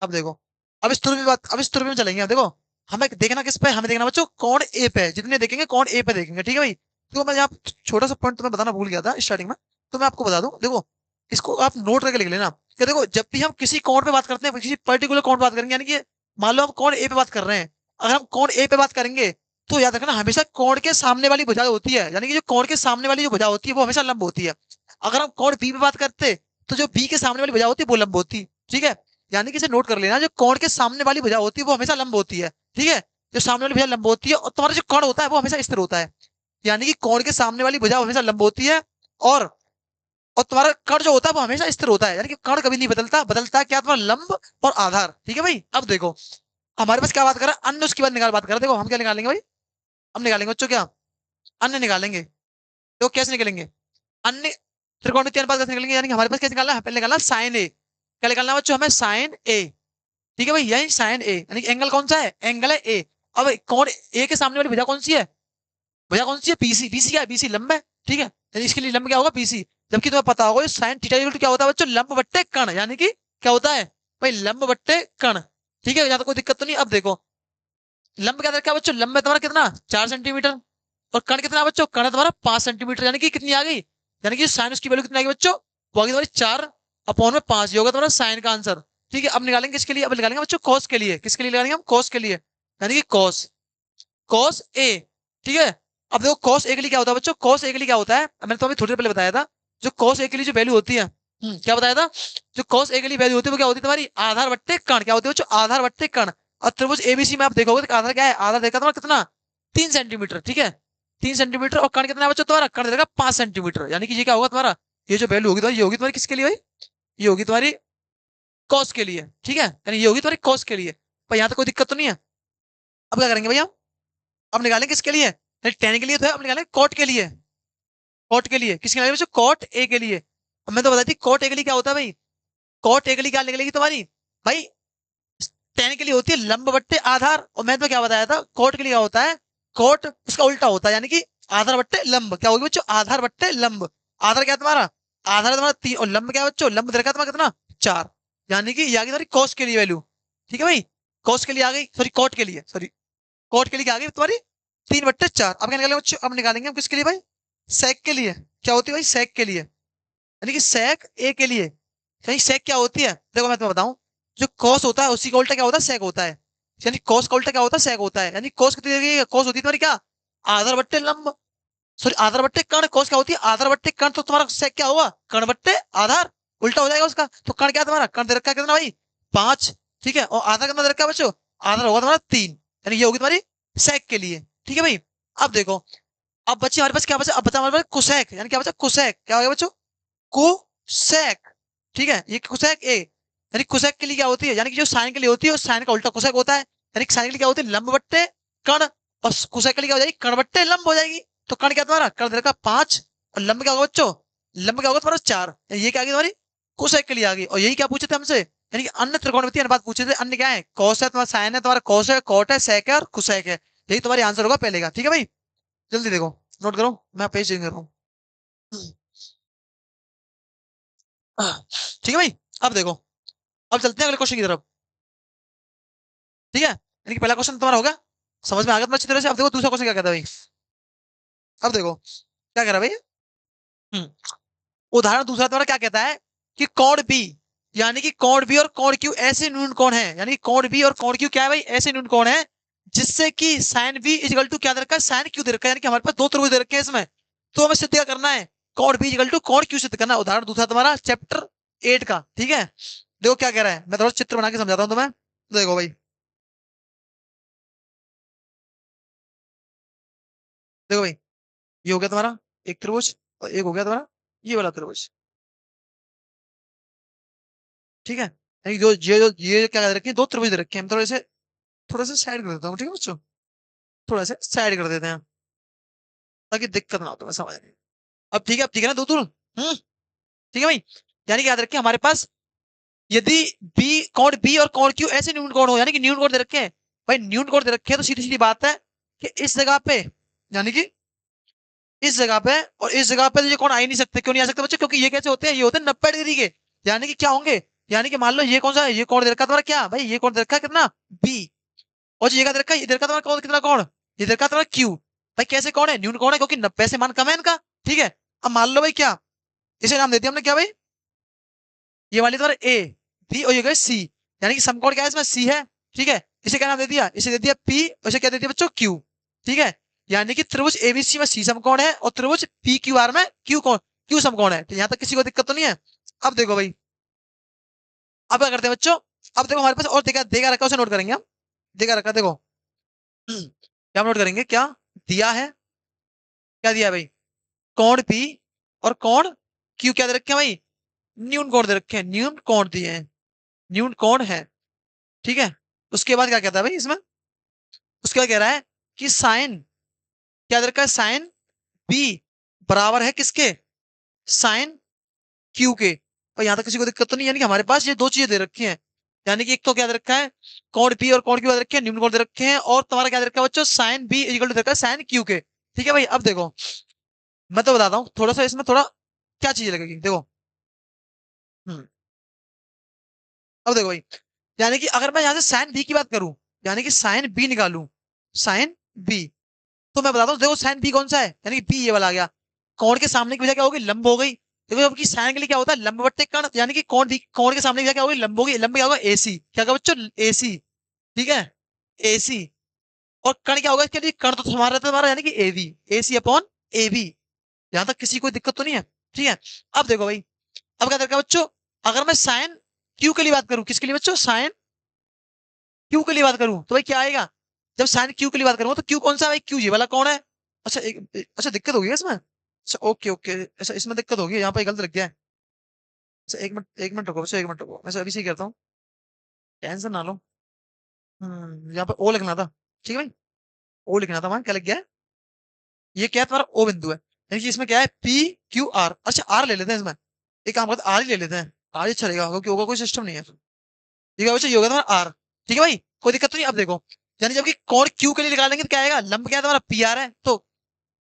अब देखो अब इस ध्रुव में चलेंगे। अब देखो हमें देखना किस पे, हमें देखना बच्चों कोण ए पे, जितने देखेंगे कोण ए पे देखेंगे। ठीक है भाई, तो मैं यहाँ छोटा सा पॉइंट तुम्हें बताना भूल गया था स्टार्टिंग में, तो मैं आपको बता दूं। देखो इसको आप नोट करके लिख लेना कि देखो जब भी हम किसी कोण पे बात करते हैं, किसी पर्टिकुलर कोण पे बात करेंगे, यानी कि मान लो हम कोण ए पे बात कर रहे हैं, अगर हम कोण ए पे बात करेंगे तो याद रखना हमेशा कोण के सामने वाली भुजा होती है, यानी कि जो कोण के सामने वाली जो भुजा होती है वो हमेशा लंब होती है। अगर हम कोण बी पे बात करते तो जो बी के सामने वाली भुजा होती है वो लंब होती। ठीक है, यानी कि इसे नोट कर लेना, जो कोण के सामने वाली भुजा होती है वो हमेशा लंब होती है। ठीक है, जो सामने वाली भुजा लंब होती है, और तुम्हारा जो कोण होता है वो हमेशा स्थिर होता है। यानी कि कोण के सामने वाली भुजा हमेशा लंब होती है, और और तुम्हारा कण जो होता है वो हमेशा स्थिर होता है, यानी कि कण कभी नहीं बदलता, बदलता है क्या, तुम्हारा लंब और आधार। ठीक है भाई, अब देखो हमारे पास क्या बात कर रहा है, अन्य, उसके बाद निकाल बात कर रहे हैं। देखो हम क्या निकालेंगे भाई, हम निकालेंगे बच्चों क्या, अन्य निकालेंगे। तो कैसे निकलेंगे, अन्य त्रिकोणमितीय अनुपात कैसे निकलेंगे, यानी कि हमारे पास कैसे निकालना है, पहले निकालना साइन ए। क्या निकालना है बच्चों, हमें साइन ए। ठीक है भाई, यही साइन ए, यानी कि एंगल कौन सा है, एंगल है ए। अब कौन ए के सामने वाली भुजा कौन सी है, भुजा कौन सी है, बीसी। बीसी क्या है, बीसी लंब है। ठीक है, यानी इसके लिए लंब क्या होगा, बीसी। जबकि तुम्हें पता होगा साइन थीटा इक्वल टू क्या होता है बच्चों, लंब बट्टे कण, यानी कि क्या होता है भाई, लंब बट्टे कण। ठीक है, यहाँ तो कोई दिक्कत तो नहीं। अब देखो लंब क्या रखा है बच्चों, लंब है तुम्हारा कितना, 4 सेंटीमीटर, और कण कितना है बच्चों, कण है तुम्हारा 5 सेंटीमीटर, यानी कि कितनी आ गई, यानी कि साइन उसकी वैल्यू कितनी आ गई बच्चों, वो आ गई तुम्हारी 4/5। ये होगा तुम्हारा साइन का आंसर। ठीक है, अब निकालेंगे किसके लिए, अब निकालेंगे बच्चों कॉस के लिए। किसके लिए निकालेंगे हम, कॉस के लिए, यानी कि कॉस, कॉस ए। ठीक है, अब देखो कॉस ए के लिए क्या होता है बच्चों, कॉस ए के लिए क्या होता है, मैंने तो अभी थोड़ी देर पहले बताया था, जो cos A के लिए जो वैल्यू होती है, क्या बताया था, जो cos A के लिए वैल्यू होती है वो क्या होती है तुम्हारी, आधार बट्टे कर्ण, क्या होती है बच्चों, आधार बट्टे कर्ण। और त्रिभुज एबीसी में आप देखोगे तो आधार क्या है, आधार देखा तुम्हारा कितना, 3 सेंटीमीटर, ठीक है, 3 सेंटीमीटर, और कर्ण कितना है बच्चों तुम्हारा, कर्ण देगा 5 सेंटीमीटर, यानी कि ये क्या होगा तुम्हारा, ये जो वैल्यू होगी तुम्हारी, ये होगी तुम्हारी किसके लिए भाई, ये होगी तुम्हारी कॉस के लिए, ठीक है, यानी ये होगी तुम्हारी कॉस के लिए। पर यहाँ तक कोई दिक्कत तो नहीं है। अब क्या करेंगे भैया, अब निकालेंगे किसके लिए, टेन के लिए तो है, अब निकालेंगे कॉट के लिए, कॉट के लिए किसके लिए बच्चों, कॉट ए के लिए। अब मैं तो बताती कॉट ए के लिए क्या होता है भाई, कॉट ए के लिए क्या निकलेगी तुम्हारी भाई, टेन के लिए होती है लंब बट्टे आधार, और मैं तो क्या बताया था कॉट के लिए क्या होता है, कॉट उसका उल्टा होता है, यानी कि आधार बट्टे लंब, क्या होगी बच्चों, आधार बट्टे लंब। आधार क्या है तुम्हारा, आधार है तुम्हारा 3, और लंब क्या है बच्चों, लंब देखा तुम्हारा कितना 4, यानी कि ये आ गई तुम्हारी कॉस के लिए वैल्यू, ठीक है भाई, कॉस के लिए आ गई, सॉरी कॉट के लिए, सॉरी कॉट के लिए क्या आ गई तुम्हारी 3/4। अब क्या निकालेंगे बच्चों, अब निकालेंगे हम किसके लिए भाई, सेक के लिए, क्या होती है भाई सेक के लिए, यानी कि सेक ए के लिए, यानी सेक क्या होती है, देखो मैं तुम्हें बताऊं, जो कॉस होता है उसी का उल्टा क्या होता है, सेक होता है, यानी कॉस का उल्टा क्या होता है, सेक होता है, यानी कॉस कितनी देगी, कॉस होती है तुम्हारी क्या, आधार बट्टे लंब, सॉरी आधार बट्टे कर्ण, कॉस क्या होती है आधार बट्टे कर्ण, तो तुम्हारा सेक क्या हुआ, कर्ण बट्टे आधार, उल्टा हो जाएगा उसका, तो कर्ण क्या है तुम्हारा, कर्ण दे रखा है कितना भाई 5, ठीक है, और आधार कितना दे रखा है बच्चों, आधार होगा तुम्हारा 3, यानी ये होगी तुम्हारी सेक के लिए, ठीक है भाई। अब देखो, अब बच्चे हमारे पास क्या बचा, अब बचा हमारे पास कुसेक, यानी क्या बचा कुसेक, क्या हो गया बच्चों, कुसेक, ठीक है, ये कुसेक ए, यानी कुसेक के लिए क्या होती है, यानी कि जो साइन के लिए होती है साइन का उल्टा कुसेक होता है, यानी साइन के लिए क्या होती है लंब बट्टे कर्ण, और कुसेक के लिए क्या हो जाएगी कर्ण बट्टे लंब हो जाएगी। तो कर्ण क्या तुम्हारा, कर्ण देखा 5, और लंब क्या होगा बच्चों, लंब क्या होगा तुम्हारा 4, ये क्या आ गई तुम्हारी कुसेक के लिए आ गई। और यही क्या पूछे थे हमसे, यानी कि अन्य त्रिकोणमितीय अनुपात पूछे थे, अन्य क्या है, कॉस है तुम्हारा, साइन है तुम्हारा, कॉस है, कॉट है, सेक है और कुसेक है, यही तुम्हारी आंसर होगा पहले का, ठीक है भाई। जल्दी देखो, नोट करो, मैं पेज चेंज कर रहा हूँ। ठीक है भाई, अब देखो, अब चलते हैं अगले क्वेश्चन की तरफ, ठीक है, यानी कि पहला क्वेश्चन तुम्हारा होगा, समझ में आ गया तुम्हें अच्छी तरह से। अब देखो दूसरा क्वेश्चन क्या कहता है भाई, अब देखो क्या कह रहा है भाई, उदाहरण दूसरा तुम्हारा क्या कहता है कि कोण बी, यानी कि कोण बी और कोण क्यू ऐसे न्यून कोण है, यानी कोण बी और कोण क्यू क्या है भाई, ऐसे न्यून कोण है जिससे कि साइन बी इजिकल टू क्या दे रखा है, साइन क्यू दे रखा है, यानी कि हमारे पास दो त्रिभुज दे रखे हैं इसमें, तो हमें सिद्ध क्या करना है, कोण बी इजिकल टू कोण क्यू सिद्ध करना है। उदाहरण दूसरा तुम्हारा चैप्टर 8 का, ठीक है, देखो क्या कह रहा है, मैं थोड़ा चित्र बना के समझाता हूँ तुम्हें, देखो भाई, देखो भाई, ये हो गया तुम्हारा एक त्रिभुज, और एक हो गया तुम्हारा ये वाला त्रिभुज, ठीक है, यानी ये क्या कर रखे हैं, दो त्रिभुज दे रखे हैं, हम थोड़ा सा साइड कर देता हूँ, ठीक है बच्चों, थोड़ा सा साइड कर देते हैं ताकि दिक्कत ना हो तुम्हें समझ में। अब ठीक है ना दो दूर, ठीक है भाई, यानी कि याद रखिए हमारे पास यदि बी कोण बी और कोण क्यू ऐसे न्यून कोण हो, यानी कि न्यून कोण दे रखे हैं भाई, न्यून कोण दे रखे हैं, तो सीधी सीधी बात है कि इस जगह पे, यानी कि इस जगह पे और इस जगह पे तो ये कोण आ ही नहीं सकते, क्यों नहीं आ सकते बच्चों, क्योंकि ये कैसे होते हैं, ये होते हैं 90 डिग्री के, यानी कि क्या होंगे, यानी कि मान लो ये कौन सा है, ये कोण दे रखा है तुम्हारा क्या भाई, ये कोण दे रखा है कितना बी, और ये क्या दे रखा है, ये दे रखा है तुम्हारा कितना कोण, ये दे रखा है तुम्हारा क्यू, भाई कैसे कौन है न्यून कौन है, क्योंकि 90 से मान कम है इनका, ठीक है। अब मान लो भाई क्या, इसे नाम दे दिया हमने क्या भाई, ये वाली तुम्हारा ए, बी और ये गए सी, यानी कि समकोण क्या है इसमें सी है, ठीक है, इसे क्या नाम दे दिया, इसे दे दिया पी, और इसे क्या दे दिया बच्चों क्यू, ठीक है, यानी कि त्रिभुज एबीसी में सी समकोण है और त्रिभुज पी क्यू आर में क्यू समकोण है, तो यहाँ तक किसी को दिक्कत तो नहीं है। अब देखो भाई, अब क्या करते हैं बच्चों, अब देखो हमारे पास और देखा देखा रखा उसे नोट करेंगे हम, देखा रखा देखो, क्या नोट करेंगे, क्या दिया है, क्या दिया है भाई, कोण पी और कोण क्यू क्या दे रखे हैं भाई, न्यून कोण दे रखे हैं, न्यून कोण दिए हैं, न्यून कोण है, ठीक है। उसके बाद क्या कहता है भाई इसमें, उसके बाद कह रहा है कि साइन क्या दे रखा है, साइन बी बराबर है किसके, साइन क्यू के, और यहां तक किसी को दिक्कत तो नहीं, यानी कि हमारे पास ये दो चीजें दे रखी हैं, यानी कि एक तो क्या दे रखा है, कोण पी और कोण क्यू दे रखे हैं, न्यून कोण दे रखे हैं, और तुम्हारा क्या दे रखा है बच्चों, साइन बी इक्वल टू दे रखा है साइन क्यू के, ठीक है भाई। अब देखो मैं तो बताता हूँ थोड़ा सा इसमें थोड़ा क्या चीज लगेगी, देखो, हम्म अब देखो भाई, यानी कि अगर मैं यहाँ से साइन बी की बात करूं, यानी कि साइन बी निकालूं, साइन बी, तो मैं बताता हूँ देखो साइन बी कौन सा है, यानी कि बी ये वाला आ गया, कोण के सामने की वजह क्या होगी, लंब हो गई, देखो अब की साइन के लिए क्या होता है लंब बट्टे कर्ण, यानी कि कोण भी कोण के सामने की वजह क्या होगी, लंब होगी, लंब क्या होगा एसी, क्या होगा बच्चों एसी, ठीक है, एसी, और कर्ण क्या होगा इसके लिए, कर्ण तो हमारा रहता है हमारा, यानी कि एवी, एसी अपॉन एवी, यहां तक किसी को दिक्कत तो नहीं है। ठीक है। अब देखो भाई, अब क्या देखा बच्चों, अगर मैं साइन क्यू के लिए बात करूं, किसके लिए बच्चों, साइन क्यू के लिए बात करूं, तो भाई क्या आएगा, जब साइन क्यू के लिए बात करूंगा तो क्यू कौन सा है भाई, क्यू ये वाला कौन है। अच्छा अच्छा दिक्कत होगी इसमें, अच्छा ओके ओके, अच्छा इसमें दिक्कत होगी, यहाँ पे गलत लग गया है। अच्छा एक मिनट रुको बच्चों, एक मिनट रुको, मैं अभी सही करता हूँ, टेंशन ना लो। यहाँ पे ओ लिखना था, ठीक है भाई, ओ लिखना था, वहां क्या लग गया है, ये क्या है तुम्हारा ओ बिंदु है, यानी कि इसमें क्या है पी क्यू आर, अच्छा आर ले लेते हैं इसमें, एक काम करते हैं आर ही ले लेते हैं, आर ही अच्छा रहेगा क्योंकि होगा कोई सिस्टम नहीं है। ठीक है बच्चों, ये होगा तुम्हारा आर, ठीक है भाई, कोई दिक्कत तो नहीं। अब देखो, यानी जबकि कोण क्यू के लिए निकालेंगे तो क्या आएगा, लंब क्या है तुम्हारा पी आर है, तो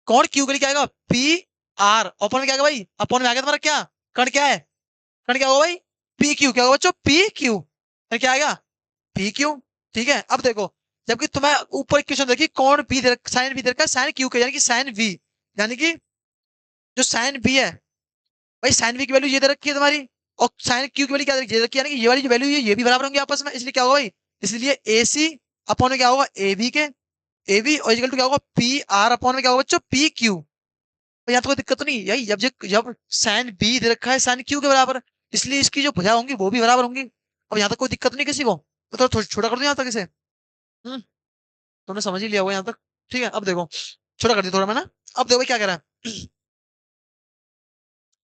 कोण क्यू के लिए क्या आएगा, पी आर, अपन में क्या आएगा भाई, अपन में आ गया तुम्हारा क्या, कण क्या है, कण क्या होगा भाई, पी क्यू, क्या होगा बच्चों, पी क्यू, क्या आएगा, पी क्यू। ठीक है, अब देखो, जबकि तुम्हें ऊपर क्वेश्चन देखिए, कौन बी दे, साइन बी दे रखा है, साइन क्यू के, यानी कि साइन वी, यानी कि जो साइन बी है भाई, साइन वी की वैल्यू ये दे रखी है तुम्हारी, और साइन क्यू की वैल्यू क्या दे रखी है, यानी कि ये वाली जो वैल्यू है ये भी बराबर होंगे आपस में, इसलिए क्या होगा भाई, इसलिए ए सी अपॉन में क्या होगा, ए बी के, ए बी और इक्वल टू क्या होगा, पी आर अपॉन में क्या होगा बच्चों, पी क्यू। तो यहाँ तो कोई दिक्कत तो नहीं, यही जब साइन बी दे रखा है साइन क्यू के बराबर, इसलिए इसकी जो भुजा होंगी वो भी बराबर होंगी। अब यहाँ तक कोई दिक्कत नहीं किसी को, तो थोड़ा छोटा कर दो यहाँ तक इसे। हम्म, तुमने समझ ही लिया होगा यहाँ तक। ठीक है, अब देखो, छोटा कर दिया थोड़ा मैं ना। अब देखो भाई क्या कह रहा है,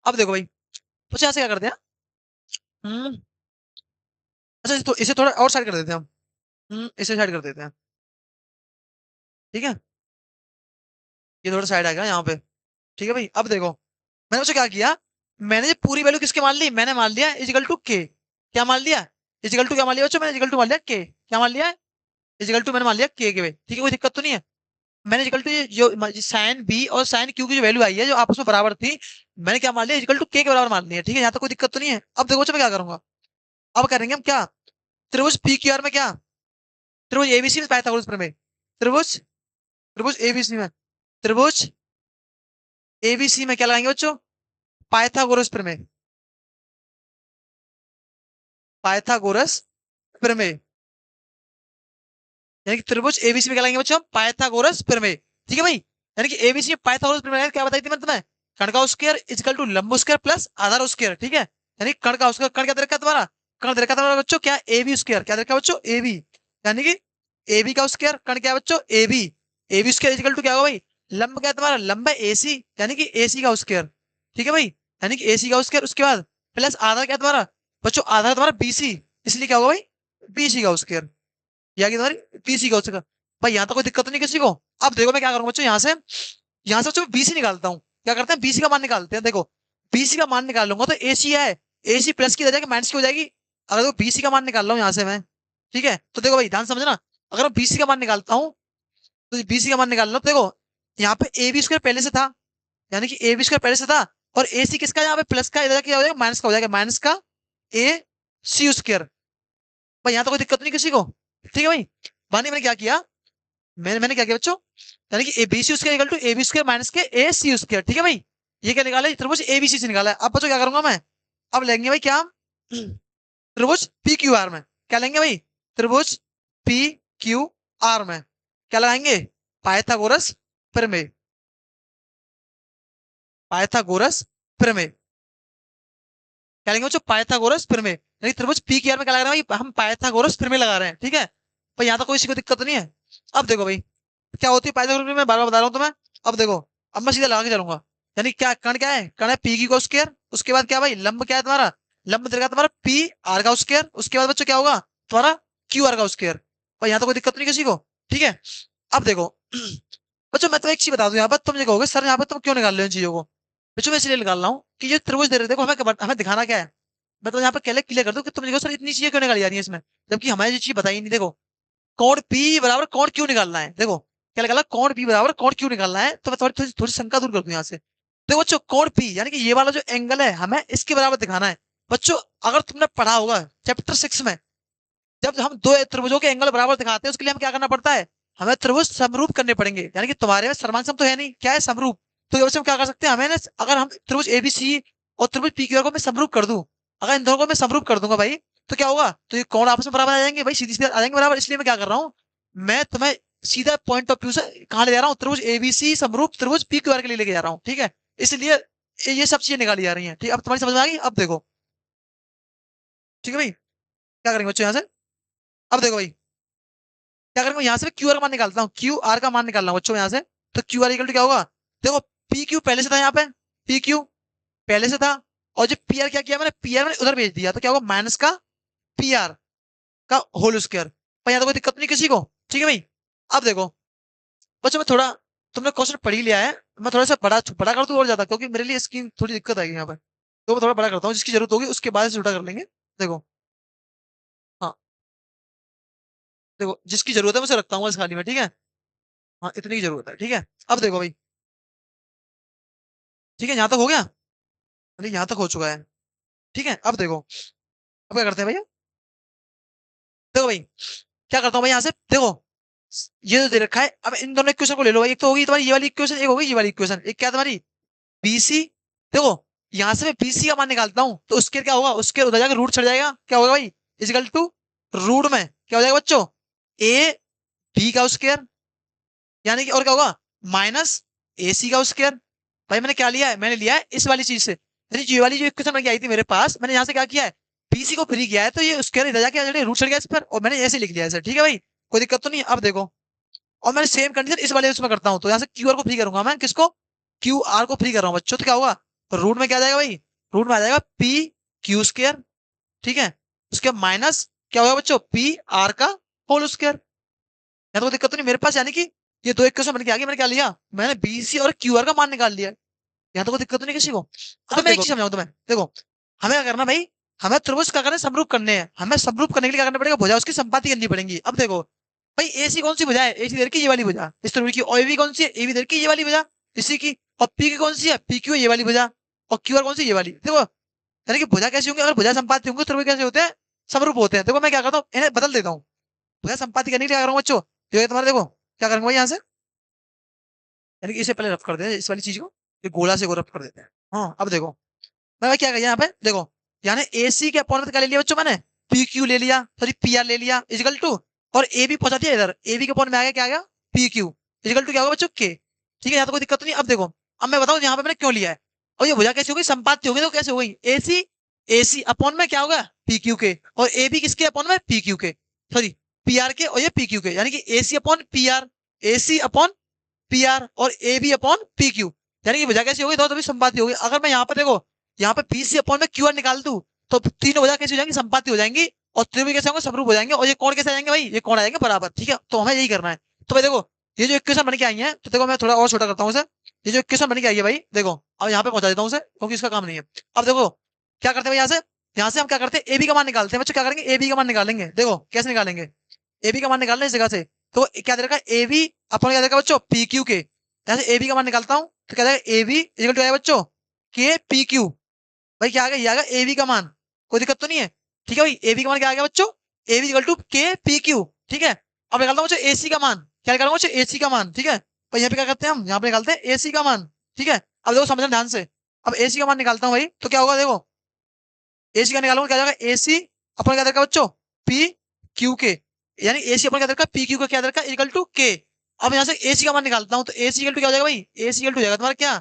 अब देखो भाई, तो यहाँ से क्या करते हैं, हम्म, अच्छा तो इसे थोड़ा और साइड कर देते हैं हम, इसे साइड कर देते हैं, ठीक है, ये थोड़ा साइड आ गया यहाँ पे। ठीक है भाई, अब देखो, मैंने उससे क्या किया, मैंने ये पूरी वैल्यू किसके मान ली, मैंने मान लिया इजिकल टू के, क्या मान लिया, इजिकल टू क्या मान लिया बच्चों, मैंने इजिकल टू मान लिया के, क्या मान लिया, इजिकल टू मैंने मान लिया के भाई, ठीक है, कोई दिक्कत तो नहीं है। मैंने इक्वल टू जो साइन बी और साइन क्यू की जो वैल्यू आई है जो आपस में बराबर थी, मैंने क्या मान लिया, इक्वल टू के के बराबर मान लिया, ठीक है, यहाँ तक कोई दिक्कत तो नहीं है। अब देखो मैं क्या करूंगा, अब करेंगे हम क्या, त्रिभुज पी क्यू आर में क्या, त्रिभुज एबीसी में पाइथागोरस प्रमेय, त्रिभुज त्रिभुज एबीसी में, त्रिभुज एबीसी में क्या लगाएंगे बच्चों, पाइथागोरस प्रमेय, पाइथागोरस प्रमेय, यानी कि त्रिभुज एबीसी में क्या लगाएंगे बच्चों, हम पाइथागोरस प्रमेय, ठीक है भाई, यानी कि एबीसी में पाइथागोरस प्रमेय क्या बताई थी मैंने तुम्हें, कण का स्क्वायर इक्वल टू लंब स्क्वायर प्लस आधार स्क्वायर, ठीक है, यानी कण का स्क्वायर, कण क्या दे रखा है तुम्हारा, कण दे रखा है तुम्हारा बच्चों क्या, ए बी स्क्वायर, क्या दे रखा है बच्चों, ए बी, यानी कि ए बी का स्क्वायर, कण क्या है बच्चों, A B square equal to क्या होगा भाई, लंब क्या है तुम्हारा, लंब है ए सी, यानी कि ए सी का स्क्वायर, ठीक है भाई, यानी कि ए सी का स्क्वायर, उसके बाद प्लस आधार क्या है तुम्हारा बच्चों, आधार तुम्हारा बी सी, इसलिए क्या होगा भाई, बी सी का स्क्वायर, या कि तुम्हारी पीसी का उसका। भाई यहाँ तो कोई दिक्कत नहीं किसी को। अब देखो मैं क्या करूंगा बच्चों, यहाँ से बच्चों बीसी निकालता हूँ, क्या करते हैं बीसी का मान निकालते हैं, देखो बीसी का मान निकाल लूंगा तो एसी है, एसी प्लस की हो जाएगी माइनस की हो जाएगी, अगर देखो बीसी का मान निकाल रहा हूँ यहाँ से मैं, ठीक है, तो देखो भाई ध्यान समझना, अगर मैं बीसी का मान निकालता हूँ, तो बीसी का मान निकाल रहा हूँ, तो देखो यहाँ पे ए बी स्क्वायर पहले से था, यानी कि ए बी स्क्वायर पहले से था, और ए सी किसका, यहाँ पे प्लस का, इधर क्या हो जाएगा माइनस का हो जाएगा, माइनस का ए सी स्क्वायर। भाई यहाँ तो कोई दिक्कत नहीं किसी को, ठीक है भाई, मानिए मैंने क्या किया, मैंने क्या किया बच्चों, यानी कि A B C square equal to A B square minus के ए सी स्क्वायर, ठीक है भाई, ये क्या निकाला है, त्रिभुज एबीसी से निकाला है। अब बच्चों क्या करूंगा मैं, अब लेंगे भाई क्या, त्रिभुज पी क्यू आर में क्या लेंगे भाई, त्रिभुज पी क्यू आर में क्या लगाएंगे, पाइथागोरस प्रमेय, पाइथागोरस प्रमेय, क्या लेंगे बच्चों, पाइथागोरस प्रमेय, यानी त्रिभुज पी क्यू आर में क्या लगा रहे हैं भाई, हम पाइथागोरस प्रमेय लगा रहे हैं, ठीक है भाई, यहाँ तो कोई सी कोई दिक्कत नहीं है। अब देखो भाई क्या होती है पाइथागोरस प्रमेय, मैं बार बार बता रहा हूँ तुम्हें। अब देखो, अब मैं सीधा लगा के चलूंगा, यानी क्या है, कण है पी की को स्क्वायर, उसके बाद क्या भाई लंब क्या है तुम्हारा, लंब देगा तुम्हारा पी आर का स्क्वायर, उसके बाद बच्चों क्या होगा तुम्हारा क्यू आर का स्क्वायर। भाई यहाँ तो कोई दिक्कत नहीं किसी को, ठीक है। अब देखो बच्चों मैं तो एक चीज बता दूं, यहाँ पर तुम ये कहोगे सर यहाँ पर तुम क्यों निकाल रहे हो इन चीजों को, बच्चों मैं इसलिए निकाल रहा हूँ कि ये त्रिभुज दे रहे, देखो हमें दिखाना क्या है, मैं तो यहाँ पर क्लियर कर दूं कि तुम देखो सर इतनी चीजें क्यों निकाली जा रही है इसमें, जबकि हमें ये चीज बताई नहीं। देखो कोण पी बराबर कोण क्यू निकालना है, देखो क्या निकाला, कोण पी बराबर कोण क्यू निकालना है, तो मैं थोड़ी शंका दूर कर दूं यहाँ से। देखो बच्चों कोण पी यानी कि ये वाला जो एंगल है हमें इसके बराबर दिखाना है। बच्चों अगर तुमने पढ़ा होगा चैप्टर 6 में, जब हम दो त्रिभुजों के एंगल बराबर दिखाते हैं उसके लिए हम क्या करना पड़ता है, हमें त्रिभुज समरूप करने पड़ेंगे, यानी कि तुम्हारे में सर्वांग तो है नहीं, क्या है समरूप, तो वैसे हम क्या कर सकते हैं, हमें अगर हम त्रिभुज एबीसी और त्रिभुज पी क्यू आर को मैं समरूप कर दूं, अगर इन दोनों को मैं समरूप कर दूंगा भाई, तो क्या होगा, तो ये कोण आपस में बराबर आ जाएंगे भाई, सीधी सीधे आ जाएंगे बराबर। इसलिए मैं क्या कर रहा हूँ, मैं तुम्हें सीधा पॉइंट ऑफ व्यू से कहाँ ले जा रहा हूँ, त्रिभुज एबीसी समरूप त्रिभुज पी क्यू आर के लिए लेके जा रहा हूँ, ठीक है। इसलिए ये सब चीजें निकाली जा रही हैं। ठीक है, अब तुम्हारी समझ में आ गई। अब देखो, ठीक है भाई, क्या करेंगे बच्चों यहाँ से। अब देखो भाई, क्या करेंगे, यहाँ से क्यू आर का मान निकालता हूँ, क्यू आर का मान निकालना बच्चों यहाँ से। तो क्यू आर इक्वल टू क्या होगा, देखो पी क्यू पहले से था यहाँ पे, पी क्यू पहले से था, और जो पी आर क्या किया मैंने, पी आर मैंने उधर भेज दिया, तो क्या होगा माइनस का पी आर का होल स्क्वायर। भाई यहाँ तो कोई दिक्कत नहीं किसी को। ठीक है भाई, अब देखो बच्चों, मैं थोड़ा, तुमने क्वेश्चन पढ़ ही लिया है, मैं थोड़ा सा बड़ा बड़ा कर दूं और ज्यादा, क्योंकि मेरे लिए इसकी थोड़ी दिक्कत आएगी यहाँ पे, तो मैं थोड़ा बड़ा करता हूँ, जिसकी जरूरत होगी उसके बाद से छोटा कर लेंगे। देखो, हाँ देखो, जिसकी जरूरत है मैं उसे रखता हूँ इस खाली में, ठीक है। हाँ इतनी की जरूरत है, ठीक है। अब देखो भाई, ठीक है, यहाँ तक हो गया, अरे यहाँ तक हो चुका है। ठीक है, अब देखो, अब क्या करते हैं भैया, देखो भाई, क्या करता हूँ भाई, यहाँ से देखो, ये जो दे रखा है, अब इन दोनों इक्वेशन को ले लो भाई, एक तो होगी तुम्हारी ये वाली इक्वेशन, एक होगी ये वाली इक्वेशन, एक क्या तुम्हारी बीसी। देखो, यहाँ से मैं बीसी का मान निकालता हूँ, तो उसके क्या होगा, उसके उधर जाकर रूट चढ़ जाएगा, क्या होगा भाई, इजिकल टू रूट में क्या हो जाएगा बच्चों, ए बी का स्क्वायर, यानी कि और क्या होगा माइनस ए सी का स्क्वायर। भाई मैंने क्या लिया है, मैंने लिया है इस वाली चीज से, यानी ये वाली जो इक्वेशन बन के आई थी मेरे पास, मैंने यहाँ से क्या किया है, बीसी को फ्री किया है, तो ये स्क्वायर इधर जाके रूट चढ़ गया इस पर, और मैंने ऐसे लिख लिया है सर। ठीक है भाई, कोई दिक्कत तो नहीं है। अब देखो, और मैंने सेम कंडीशन इस वाले उसमें करता हूँ, तो यहाँ से क्यू आर को फ्री करूंगा मैं, किसको, क्यू आर को फ्री कर रहा हूँ बच्चों, तो क्या होगा, रूट में क्या आ जाएगा भाई, रूट में आ जाएगा पी क्यू स्क्वायर, ठीक है, उसके माइनस क्या होगा बच्चों, पी आर का होल स्क्वायर। यहाँ तो कोई दिक्कत तो नहीं मेरे पास, यानी कि ये दो इक्वेशन बन के आ गई, मैंने क्या लिया, मैंने बीसी और क्यू आर का मान निकाल लिया। यहाँ तो कोई दिक्कत तो नहीं किसी को। अब मैं एक चीज समझाऊं तुम्हें, देखो हमें क्या करना भाई, हमें त्रिभुज क्या करना है, समरूप करने हैं, हमें समरूप करने के लिए क्या करना पड़ेगा, भुजा उसकी संपाति करनी पड़ेगी। अब देखो भाई, एसी कौन सी भुजा है, एसी देर की ये वाली भुजा इस त्रिभुज की, और एबी कौन सी है, एबी देर की ये वाली भुजा इसी की, और पी की कौन सी है, पी क्यू ये वाली भुजा, और क्यू आर कौन सी ये वाली। देखो यानी कि भुजा कैसी होंगी, अगर भुजा संपाति होंगे तो त्रिभुज कैसे होते हैं, समरूप होते हैं। देखो मैं क्या करता हूँ, इन्हें बदल देता हूँ, भुजा संपाति करने के लिए क्या करूंगा बच्चों, तुम्हारे देखो क्या करूंगा यहाँ से, यानी कि इसे पहले रफ कर देते हैं इस वाली चीज को, ये गोला से को रफ कर देते हैं। हाँ अब देखो, मैं क्या किया यहाँ पे, देखो यानी एसी के अपॉन में क्या ले लिया बच्चों मैंने, पी क्यू ले लिया, सॉरी पी आर ले लिया इजिकल टू, और ए बी पहुंचा दिया इधर, ए बी के अपॉन में आ गया, क्या आ गया पी क्यू इजिकल टू क्या होगा बच्चों के। ठीक है, यहाँ तो कोई दिक्कत नहीं। अब देखो, अब मैं बताऊँ यहाँ पे मैंने क्यों लिया है, और ये भुजा कैसी होगी, संपात्य होगी, तो कैसे हो गई, एसी एसी अपॉन में क्या होगा पी क्यू के, और ए बी किसके अपॉन में पी क्यू के, सॉरी पी आर के, और ये पी क्यू के, यानी कि AC upon P R, AC upon P R, और A B upon P Q, यानी कि भुजा कैसी होगी, तो भी संपात्य होगी। अगर मैं यहाँ पे देखो, यहाँ पे पी सी अपॉन में क्यू आर निकाल दूं, तो तीनों भुजा कैसी हो जाएंगी, संपात्य हो जाएंगी, और त्रिभुज कैसे होंगे, समरूप हो जाएंगे, और ये कोण कैसे आ जाएंगे भाई, ये कोण आ जाएंगे बराबर। ठीक है, तो हमें यही करना है। तो भाई देखो, ये जो इक्वेशन बन के आई है, तो देखो मैं थोड़ा और छोटा करता हूँ इसे, ये जो इक्वेशन बन के आई है भाई, देखो अब यहाँ पे पहुंचा देता हूँ उसे, क्योंकि इसका काम नहीं है। अब देखो क्या करते हैं भाई, यहाँ से हम क्या करते हैं, ए बी का मान निकालते हैं बच्चों, क्या करेंगे ए बी का मान निकालेंगे। देखो कैसे निकालेंगे, ए बी का मान निकालना है इस जगह से, तो क्या देगा ए बी अपन क्या देगा बच्चों पी क्यू के, यहाँ से ए बी का मान निकालता हूँ, तो क्या देगा ए बी इक्वल टू आएगा बच्चों के पी क्यू। भाई क्या आ गया, ये आ गया ए बी का मान, कोई दिक्कत तो नहीं है। ठीक है भाई, ए बी का मान क्या आ गया बच्चों, ए बी इक्वल टू के पी क्यू। ठीक है, अब निकालता हूँ बच्चों ए सी का मान, क्या निकालूंगा बच्चों ए सी का मान। ठीक है, तो यहाँ पे क्या करते हैं हम, यहाँ पे निकालते हैं ए सी का मान। ठीक है, अब देखो समझना ध्यान से, अब ए सी का मान निकालता हूँ भाई, तो क्या होगा देखो, ए सी का निकालूंगा, क्या जाएगा ए सी अपन क्या देखा बच्चों पी क्यू के, यानी ए सी अपन क्या देखा पी क्यू का क्या देखा इक्वल टू के। अब यहाँ से ए सी का मान निकालता हूँ, तो ए सी इक्वल टू क्या हो जाएगा भाई, ए सी इक्वल टू हो जाएगा तुम्हारा क्या,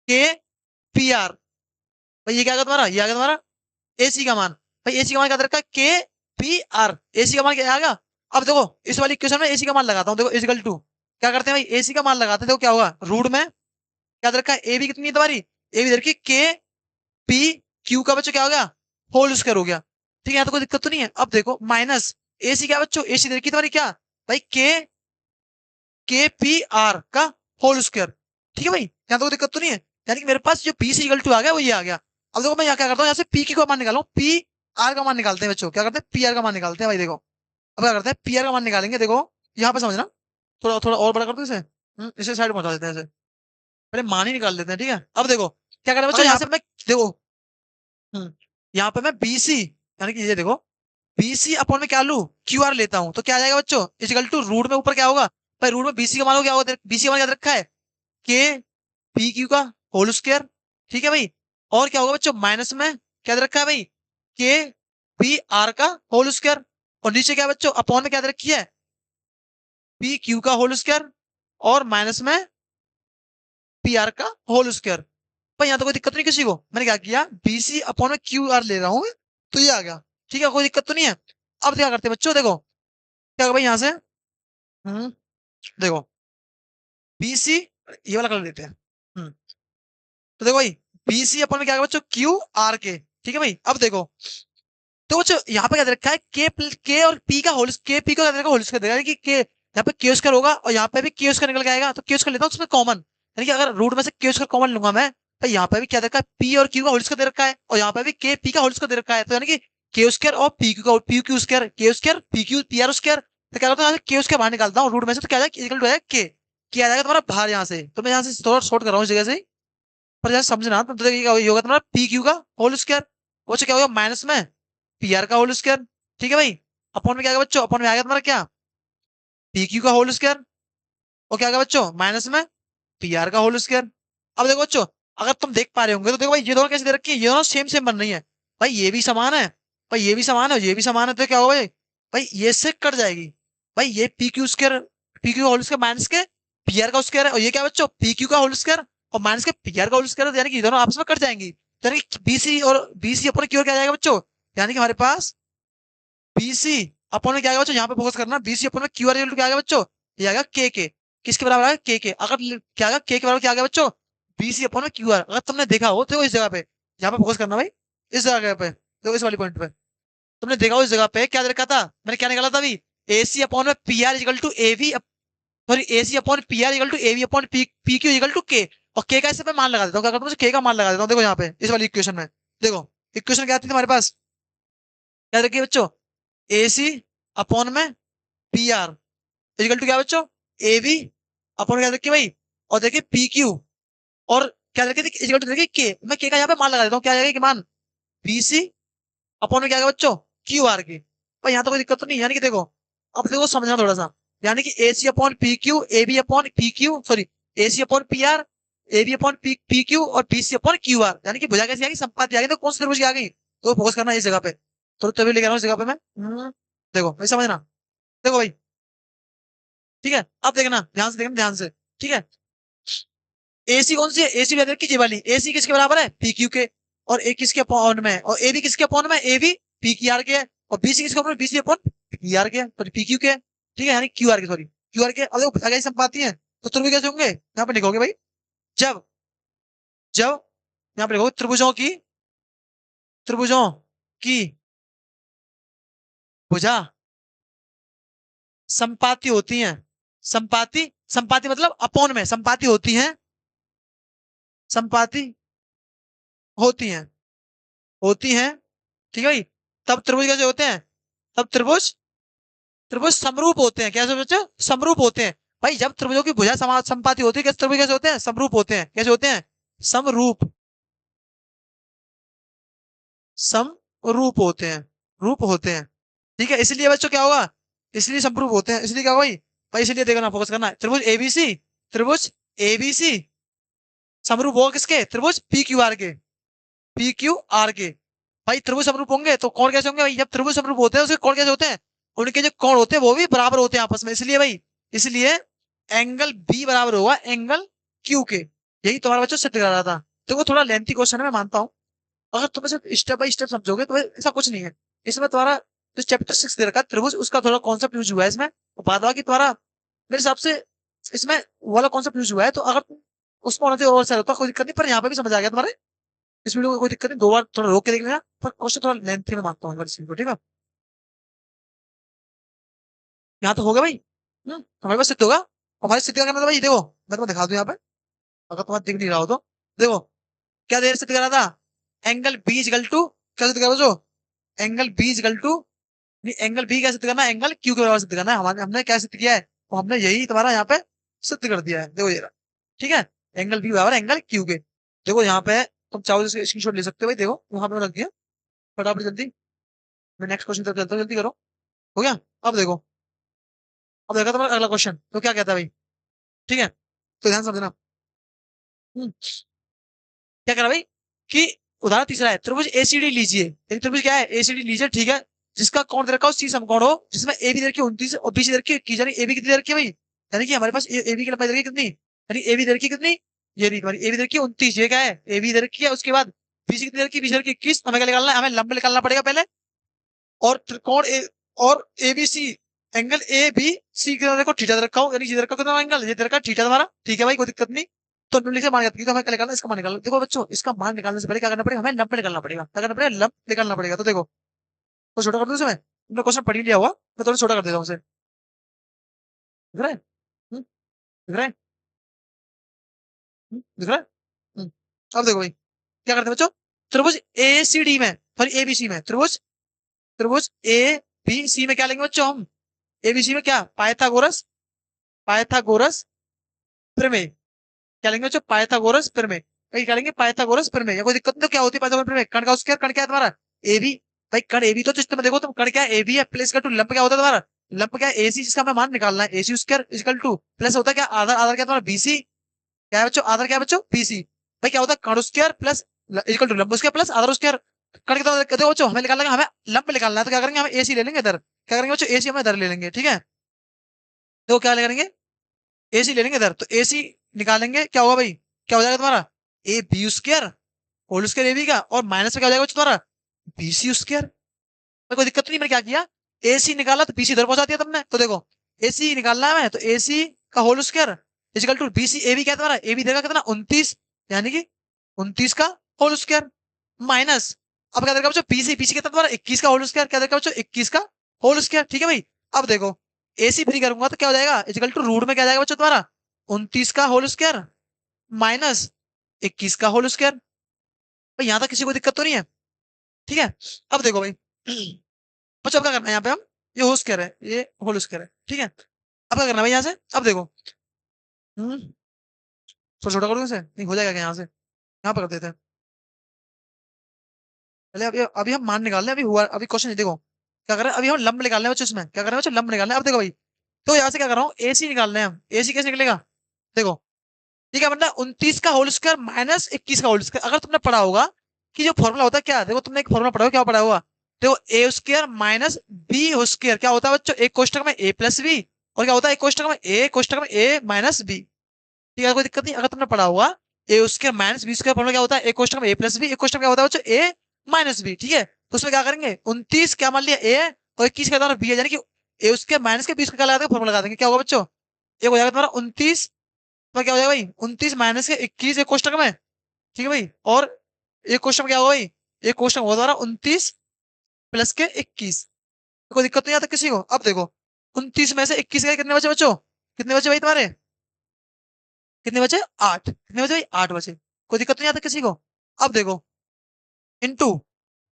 के पी आर। भाई ये क्या आ गया तुम्हारा, ये आ गया तुम्हारा एसी का मान। भाई एसी का मान क्या दे रखा है, के पी आर, एसी का मान क्या आएगा। अब देखो इस वाली इक्वेशन में एसी का मान लगाता हूँ, देखो इजिकल टू क्या करते हैं भाई, एसी का मान लगाते हैं, देखो क्या होगा रूट में क्या दे रखा है, ए बी कितनी है तुम्हारी, ए बी दे रखी के पी क्यू का बच्चों क्या हो गया होल स्क्वायर हो गया। ठीक है, यहाँ तो कोई दिक्कत तो नहीं है। अब देखो माइनस एसी क्या बच्चों, एसी दे रखी तुम्हारी क्या भाई, के पी आर का होल स्क्वायर। ठीक है भाई, यहाँ तो कोई दिक्कत तो नहीं है, यानी कि मेरे पास जो पी सी इक्वल टू आ गया वो ये आ गया। अब देखो मैं यहाँ क्या करता हूँ, यहाँ से पी की का मान निकालू, पी आर का मान निकालते हैं बच्चों, क्या करते हैं पी आर का मान निकालते हैं भाई। देखो अब क्या करते हैं, पी आर का मान निकालेंगे, देखो यहाँ पे समझना, थोड़ा थोड़ा और बड़ा कर दो इसे, इसे साइड पहुंचा देते हैं इसे, पहले मान ही निकाल देते हैं। ठीक है, अब देखो क्या करें बच्चों, यहाँ से मैं देखो यहाँ पे मैं बीसी, यानी कि ये देखो बीसी अपॉन में क्या लू क्यू आर लेता हूँ, तो क्या आ जाएगा बच्चों इजिकल टू रूट में ऊपर क्या होगा भाई, रूट में बीसी का मान क्या होगा, बीसी का मान याद रखा है के पी क्यू का होल स्क्वायर। ठीक है भाई, और क्या होगा बच्चों माइनस में क्या दे रखा है भाई, के पी आर का होल स्क्वायर, और नीचे क्या है बच्चों अपॉन में क्या दे रखी है, पी क्यू का होल स्क्वायर, और माइनस में पी आर का होल स्क्वायर। भाई यहाँ तो कोई दिक्कत नहीं किसी को, मैंने क्या किया BC अपॉन में QR ले रहा हूँ, तो ये आ गया। ठीक है, कोई दिक्कत तो नहीं है। अब क्या करते हैं बच्चों, देखो क्या भाई यहाँ से, देखो BC, ये वाला कर लेते हैं। तो देखो भाई BC अपन में क्या बच्चों QR के, ठीक है भाई। अब देखो तो बच्चों यहाँ पे क्या दे रखा है, K और P का होल, K P का क्या दे रखा है, होल स्क्वायर दे रखा है कि K यहाँ पे K स्क्वायर होगा और यहाँ पे भी K स्क्वायर निकल के आएगा, तो K स्क्वायर लेता हूँ उसमें कॉमन, यानी कि अगर रूट में से K स्क्वायर कॉमन लूंगा मैं, तो यहाँ पे भी क्या दे रखा है, P और Q का होल स्क्वायर दे रखा है, और यहाँ पे भी K P का होल स्क्वायर दे रखा है, तो यानी कि K स्क्वायर और PQ का PQ square, K square PQ PR square. तो क्या करता हूँ K स्क्वायर बाहर निकालता हूँ रूट में से, तो क्या आ जाएगा इक्वल टू आ जाएगा K आ जाएगा तुम्हारा बाहर यहाँ से। तो मैं यहाँ से थोड़ा शॉर्ट कर रहा हूँ इस जगह से, पर यार समझना तो देखिए ये होगा तुम्हारा PQ का होल स्क्वायर, वो क्या होगा माइनस में PR का होल स्क्वायर। ठीक है भाई, अपॉन में क्या आएगा बच्चों, अपॉन में आएगा तुम्हारा क्या PQ का होल स्क्वायर, और क्या आएगा बच्चों माइनस में PR का होल स्क्वायर। अब देखो बच्चों, अगर तुम देख पा रहे होंगे तो देखो भाई ये दोनों कैसे दे रखी है, ये दोनों सेम सेम बन रही है। भाई ये भी समान है, भाई ये भी समान है, ये भी समान है, तो क्या होगा भाई, भाई ये से कट जाएगी। भाई ये PQ square, PQ whole square minus के PR का स्क्वायर है, और ये क्या बच्चों PQ का होल स्क्वायर और माइनस के PR का होल स्क्वायर, यानी कि ये दोनों आपस में कट जाएंगी। तो यानी कि BC और BC अपॉन Q क्या आ जाएगा बच्चों, यानी कि हमारे पास BC अपॉन में क्या आएगा बच्चों, यहाँ पे फोकस करना, BC अपॉन में QR क्या आएगा बच्चों, ये आएगा K, किसके बराबर आएगा K, अगर क्या आएगा K के बराबर क्या आ गया बच्चों BC अपॉन में QR। अगर तुमने देखा हो तो इस जगह पे, यहाँ पे फोकस करना भाई, इस जगह पे, तो इस वाली पॉइंट पे तुमने देखा हो, इस जगह पे क्या देखा था, मैंने क्या निकाला था अभी, AC अपॉन में PR equal to AV, sorry AC upon PR equal to AV upon PQ equal to K, और K का इस पे मान लगा देता हूँ, क्या करता हूँ K का मान लगा देता हूँ। देखो यहाँ पे इस वाली इक्वेशन में, देखो इक्वेशन क्या आती है तुम्हारे पास, क्या रखिए बच्चों AC अपॉन में PR इक्वल टू क्या बच्चों AV अपॉन क्या रखिए भाई, और देखिए PQ, और क्या रखिए इक्वल टू देखिए K, मैं K का यहाँ पे मान लगा देता हूँ, क्या आएगा कि मान BC अपॉन में क्या आएगा बच्चों QR के। भाई यहाँ तो कोई दिक्कत तो नहीं, यानी कि देखो अब देखो समझना थोड़ा सा, यानी कि AC upon PQ, AB upon PQ, sorry AC upon PR, AB upon PQ और BC अपॉन QR, यानी कि भुजा कैसी आ गई, संपाति आ गई, तो कौन सी त्रिभुज की आ गई, तो फोकस करना इस जगह पे, तो तभी लेकर इस जगह पे मैं देखो भाई समझना, देखो भाई ठीक है। अब देखना ध्यान से, देखना ध्यान से, ठीक है। AC कौन सी है, AC वेदर की जी वाली, AC किसके बराबर है PQ के, और A किसके अपॉन में, और AB किसके अपॉन में AB PQR के है, और BC किसके अपॉन BC अपॉन PR के है, सॉरी PQ के है, ठीक है, यानी QR के, सॉरी QR के। अब देखो अगर संपाती है तो त्रिभुज कैसे होंगे, यहाँ पे लिखोगे भाई, जब जब यहाँ पे लिखोगे त्रिभुजों की भुजा संपाती होती हैं, संपाती, संपाती मतलब अपॉन में संपाती होती हैं, संपाती होती हैं, होती हैं, ठीक है भाई। तब त्रिभुज कैसे होते हैं, तब त्रिभुज त्रिभुज समरूप होते हैं, कैसे बच्चे समरूप होते हैं। भाई जब त्रिभुजों की भुजा संपाती होती है, कैसे त्रिभुज कैसे होते हैं, समरूप होते हैं, कैसे होते हैं समरूप, समरूप होते हैं, रूप होते हैं, ठीक है। इसलिए बच्चों क्या होगा, इसलिए समरूप होते हैं, इसलिए क्या होगा भाई, भाई इसलिए देखना फोकस करना है, त्रिभुज एबीसी, त्रिभुज एबीसी समरूप होगा किसके, त्रिभुज PQR के, PQR के। भाई त्रिभुज समरूप होंगे तो कोण कैसे होंगे भाई, जब त्रिभुज समरूप होते हैं उसके कोण कैसे होते हैं, उनके जो कोण होते हैं वो भी बराबर होते हैं आपस में, इसलिए भाई, इसलिए एंगल बी बराबर होगा एंगल क्यू के। यही तुम्हारा बच्चों सिद्ध कर रहा था। तो वो थोड़ा लेंथी क्वेश्चन है मैं मानता हूँ, अगर तुम इसे स्टेप बाय स्टेप समझोगे तो ऐसा कुछ नहीं है इसमें। तुम्हारा जो चैप्टर 6 दे रखा है त्रिभुज, उसका थोड़ा कॉन्सेप्ट यूज हुआ है इसमें, बाद बाकी तुम्हारा मेरे हिसाब से इसमें वो वाला कॉन्सेप्ट यूज हुआ है, तो अगर उसमें होना चाहिए और सर होता कोई दिक्कत नहीं, पर यहाँ पे भी समझ आ गया तुम्हारे, इस वीडियो को कोई दिक्कत नहीं, दो बार थोड़ा रोक के देख लेना, पर क्वेश्चन थोड़ा लेंथी में मानता हूँ इस वीडियो को, ठीक है। यहाँ तो होगा भाई, हमारे पास सिद्ध होगा। हमारे सिद्ध करना था भाई, देखो मैं तुम्हें दिखा दूं यहाँ पे, अगर तुम्हारा दिख नहीं रहा हो तो देखो क्या देर सिद्ध करा था, एंगल बी इक्वल टू, क्या सिद्ध करा जो angle B equal to, angle B क्या सिद्ध करना है, एंगल क्यू के बराबर सिद्ध करना है, हमारे हमने क्या सिद्ध किया है, तो हमने यही तुम्हारा यहाँ पे सिद्ध कर दिया है, देखो ये रहा, ठीक है। एंगल बी बराबर एंगल क्यू के, देखो यहाँ पे तुम चाहो तो स्क्रीनशॉट ले सकते हो भाई, देखो वहां पे रख दिया, फटाफट जल्दी, मैं नेक्स्ट क्वेश्चन तक चलता हूँ, जल्दी करो, हो गया। अब देखो, अब देखो तुम्हारा अगला क्वेश्चन तो क्या कहता है भाई, ठीक है, तो ध्यान समझना। क्या करा भाई कि उदाहरण तीसरा है, त्रिभुज एसीडी लीजिए, एक त्रिभुज क्या है एसीडी लीजिए, ठीक है, जिसका कोण दे रखा हो सी समकोण हो, जिसमें ए बी दे रखी 29 और बी सी दे रखी 21, यानी ए बी कितनी दे रखी है भाई, यानी कि हमारे पास ए बी की लंबाई दे रखी है कितनी, यानी ए बी दे रखी है कितनी ये रही तुम्हारी ए बी दर की 29, ये क्या है ए बी दर की है, उसके बाद बीसी कितनी दर की, बीसी दर की 21। हमें क्या निकालना है, हमें लंब निकालना पड़ेगा पहले, और त्रिकोण ए और ABC, angle A B C के देखो थीटा दे रखा हूं, यानी इधर का कितना एंगल, ये इधर का थीटा तुम्हारा, ठीक है भाई, कोई दिक्कत नहीं। तो निम्नलिखित से मान जाती है, तो हमें क्या निकालना है, इसका मान निकालना। देखो बच्चों, इसका मान निकालने से पहले क्या करना पड़ेगा, हमें लंब निकालना पड़ेगा। क्या करना पड़ेगा, लंब निकालना पड़ेगा। तो देखो, तो छोटा कर दूं इसे मैं, तुमने क्वेश्चन पढ़ ही लिया हुआ, मैं थोड़ा छोटा कर देता हूँ उसे, दिख रहा है, दिख रहा है, दिख रहा है। अब देखो भाई, क्या करते हैं बच्चों, त्रिभुज ए सी डी में, सॉरी ए बी सी में, त्रिभुज त्रिभुज ए बी सी में क्या लेंगे बच्चों हम, एबीसी में क्या, पाइथागोरस, पाइथागोरस प्रमेय, क्या लेंगे बच्चों, पाइथागोरस प्रमेय। भाई क्या लेंगे, पाइथागोरस प्रमेय। या कोई दिक्कत नहीं, तो क्या होती है पाइथागोरस प्रमेय, कण का स्क्वायर, कण क्या है तुम्हारा ए बी। भाई कण ए बी, तो जिसमें देखो तुम, कण क्या है ए बी है, प्लस का टू लंब क्या होता है तुम्हारा, लंब क्या है एसी, जिसका हमें मान निकालना है, AC square equal two plus होता है क्या, आधार, आधार क्या तुम्हारा बीसी, क्या है बच्चों, आधार क्या है बच्चों बीसी। भाई क्या होता है, कण स्क्वायर प्लस इक्वल टू लंब स्क्वायर प्लस आधार स्क्वायर। कण कितना कहते हो बच्चों, हमें निकालना है, हमें लंब निकालना है, तो क्या करेंगे, हम एसी ले लेंगे इधर, क्या करेंगे बच्चों, एसी हम इधर ले लेंगे, ठीक है। तो क्या करेंगे, एसी ले लेंगे इधर, तो एसी निकालेंगे, क्या होगा भाई, क्या हो जाएगा तुम्हारा, A B square whole square A B का, और माइनस में क्या हो जाएगा बच्चों तुम्हारा, बी सी स्क्वायर। कोई दिक्कत नहीं, मैंने क्या किया, एसी निकाला तो बीसी इधर पहुंचा दिया तुमने। तो देखो, एसी निकालना है हमें, तो एसी का whole square is equal to BC, A B क्या है तुम्हारा, ए बी देगा कितना 29, यानी कि 29 का होल स्क्वायर माइनस, अब क्या देगा बच्चों, बीसी, बीसी कितना तुम्हारा 21 का होल स्क्वायर, क्या देगा बच्चों 21 का होल स्क्वायर, ठीक है भाई। अब देखो, एसी फ्री करूंगा तो क्या हो जाएगा, इजिकल टू रूट में क्या जाएगा बच्चों तुम्हारा 29 का होल स्क्वायर माइनस 21 का होल स्क्वायर। भाई यहाँ तक किसी को दिक्कत तो नहीं है, ठीक है। अब देखो भाई, बच्चों अब क्या करना है, यहाँ पे हम, ये होल स्क्वायर है, ये होल स्क्वायर है, ठीक है। अब क्या करना है भाई यहाँ से, अब देखो, हम्म थोड़ा छोटा कर दूं इसे, नहीं हो जाएगा क्या यहाँ से, यहाँ पर कर देते हैं पहले। अभी हम मान निकाल रहे हैं, अभी हुआ, अभी क्वेश्चन नहीं, देखो क्या कर रहे हैं, अभी हम लंब निकाल रहे हैं बच्चों, इसमें क्या कर रहे हैं बच्चों, लंब निकालना है। अब देखो भाई, तो यहाँ से क्या कर रहा हूँ, एसी निकाल रहे हैं हम, एसी कैसे निकलेगा, देखो, ठीक है, मतलब 29 का होल स्क्वायर माइनस 21 का होल स्क्वायर। अगर तुमने पढ़ा होगा कि जो फॉर्मूला होता है क्या, देखो तुमने एक फॉर्मूला पढ़ा होगा, क्या पढ़ा होगा, देखो ए स्क्वायर माइनस बी हो स्क्वायर क्या होता है बच्चों, एक कोष्टक में ए प्लस बी, और क्या होता है एक कोष्टक में ए, कोष्टक में ए माइनस बी, ठीक है, कोई दिक्कत नहीं। अगर तुमने पढ़ा होगा A square minus B square formula क्या होता है, एक कोष्टक में ए प्लस बी, एक कोष्टक में क्या होता है बच्चों ए माइनस बी, ठीक है। तो उसमें क्या करेंगे, 29 क्या मान लिया ए, और 21 का बी है, यानी कि ए उसके माइनस के 20 का क्या लगा देंगे, फॉर्मूला लगा देंगे, क्या होगा बच्चों, एक हो जाएगा तुम्हारा 29, तो क्या हो जाएगा भाई 29 माइनस के 21 एक कोष्टक में, ठीक है भाई, और एक क्वेश्चन क्या होगा भाई, एक क्वेश्चन होगा तुम्हारा 29 प्लस के 21। कोई दिक्कत नहीं आता किसी को। अब देखो, 29 में से 21 के कितने बचे बच्चों, कितने बचे भाई तुम्हारे, कितने बचे 8, कितने बचे भाई 8 बचे, कोई दिक्कत नहीं आता किसी को। अब देखो, इंटू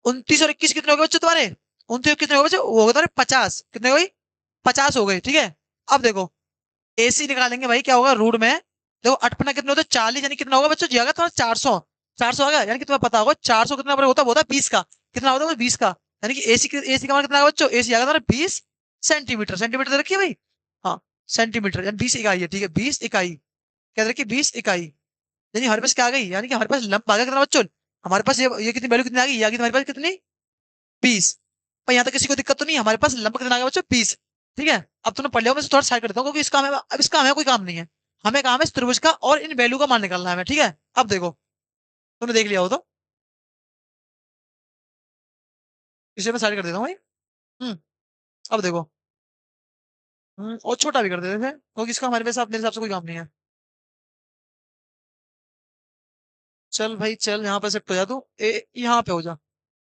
29 और 21 कितने हो गए बच्चों तुम्हारे, 29 कितने हो गए बच्चों, वो हो गए तुम्हारे 50, कितने हो गए 50 हो गए, ठीक है। अब देखो, एसी निकालेंगे भाई, क्या होगा रूट में, देखो 8 पन्ना कितने होते हैं 40, यानी कितना होगा बच्चों, जी आएगा तुम्हारा 400, 400 आ गया, यानी कि तुम्हें पता होगा 400 कितना बराबर होता है, वो होता है 20 का, कितना होता है वो 20 का, यानी कि एसी का मान कितना आएगा बच्चों, एसी आएगा तुम्हारा 20 सेंटीमीटर, सेंटीमीटर दे रखिए भाई, हाँ सेंटीमीटर, यानी 20 इकाई है, ठीक है 20 इकाई, क्या दे रखी 20 इकाई, यानी हमारे पास क्या आ गई, यानी कि हमारे पास लंब आ गया कितना बच्चों, हमारे पास ये कितनी वैल्यू कितनी आ गई, ये आ गई तुम्हारे पास कितनी 20। पर यहाँ तक किसी को दिक्कत तो नहीं, हमारे पास लंब कितना आ गया बच्चों 20, ठीक है। अब तुमने पढ़ लिया, मैं थोड़ा साइड कर देता हूँ, क्योंकि इसका हमें, अब इसका हमें कोई काम नहीं है, हमें काम है इस त्रिभुज का और इन वैल्यू का मान निकालना है हमें, ठीक है। अब देखो, तुमने देख लिया हो तो इसे मैं साइड कर देता हूँ भाई। हम्म अब देखो, और छोटा भी कर देते थे, क्योंकि इसका हमारे पास मेरे हिसाब से कोई काम नहीं है। चल भाई चल, यहाँ पे शिफ्ट हो जा तू, यहाँ पे हो जा,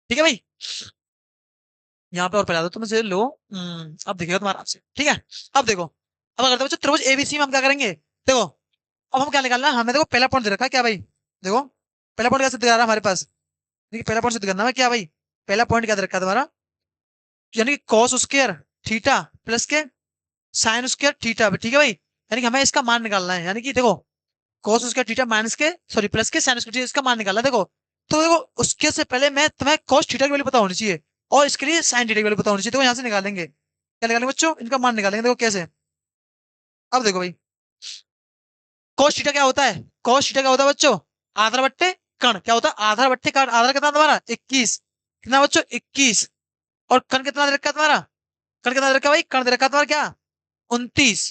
ठीक है भाई, यहाँ पे और पहला दो तुम इसे लो। अब देखिएगा तुम्हारा आपसे, ठीक है। अब देखो, अब अगर बच्चों त्रिभुज एबीसी में हम क्या करेंगे, देखो, अब हम क्या निकालना है, हमें देखो पहला पॉइंट दे रखा है क्या भाई, देखो पहला पॉइंट क्या सिद्ध कर रहा है हमारे पास, देखिए पहला पॉइंट सिद्ध करना है क्या भाई, पहला पॉइंट क्या दे रखा है तुम्हारा, यानी कि कॉस स्क्वायर थीटा प्लस के साइन स्क्वायर थीटा, ठीक है भाई, यानी कि हमें इसका मान निकालना है, यानी कि देखो कॉस स्क्वायर थीटा माइनस के, सॉरी प्लस के साइन स्क्वायर, इसका मान निकालना है। देखो, तो देखो उसके से पहले मैं तुम्हें कॉस थीटा की वैल्यू पता होनी चाहिए, और इसके लिए साइन थीटा की वैल्यू पता होनी चाहिए, तो यहाँ से निकालेंगे, क्या निकालेंगे बच्चों, इनका मान निकालेंगे, देखो कैसे। अब देखो भाई, कॉस थीटा क्या होता है, कॉस थीटा क्या होता है बच्चों, आधार बट्टे कण, क्या होता है आधार बट्टे कण, आधार कितना तुम्हारा 21, कितना बच्चों 21, और कण कितना दे रखा है तुम्हारा, कण कितना दे रखा है भाई, कण दे रखा है तुम्हारा क्या 29।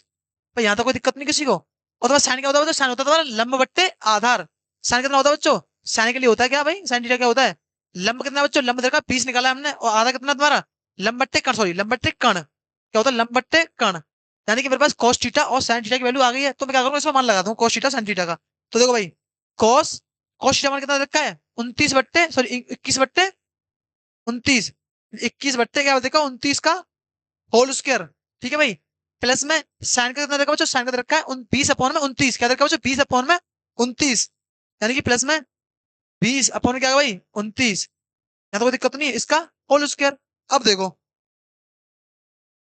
भाई यहाँ तो कोई दिक्कत नहीं किसी को। और तुम्हारा साइन क्या होता है बच्चों? साइन होता है तुम्हारा लंब बट्टे आधार। साइन कितना होता है बच्चों? साइन के लिए होता है क्या भाई? साइन थीटा क्या होता है? लंब कितना बच्चों? लंब देखा 20 निकाला हमने, और आधा कितना तुम्हारा? लंब बट्टे कण, सॉरी लंब बट्टे कण क्या होता है? लंब बट्टे कण। यानी कि मेरे पास cos थीटा और sin थीटा की वैल्यू आ गई है, तो मैं क्या करूंगा, इसमें मान लगाता हूँ cos थीटा sin थीटा का। तो देखो भाई, cos cos थीटा मान कितना रखा है? 29 बट्टे सॉरी 21 बट्टे 29, 21 बट्टे क्या देखा? 29 का होल स्क्वायर। ठीक है भाई, प्लस में साइन का कितना देखा बच्चों? साइन का रखा है 20/29, क्या देखा बच्चों? 20/29, यानी कि प्लस में 20 में क्या है भाई? 29। यहाँ तो कोई दिक्कत नहीं है, इसका होल स्क्वायर। अब देखो,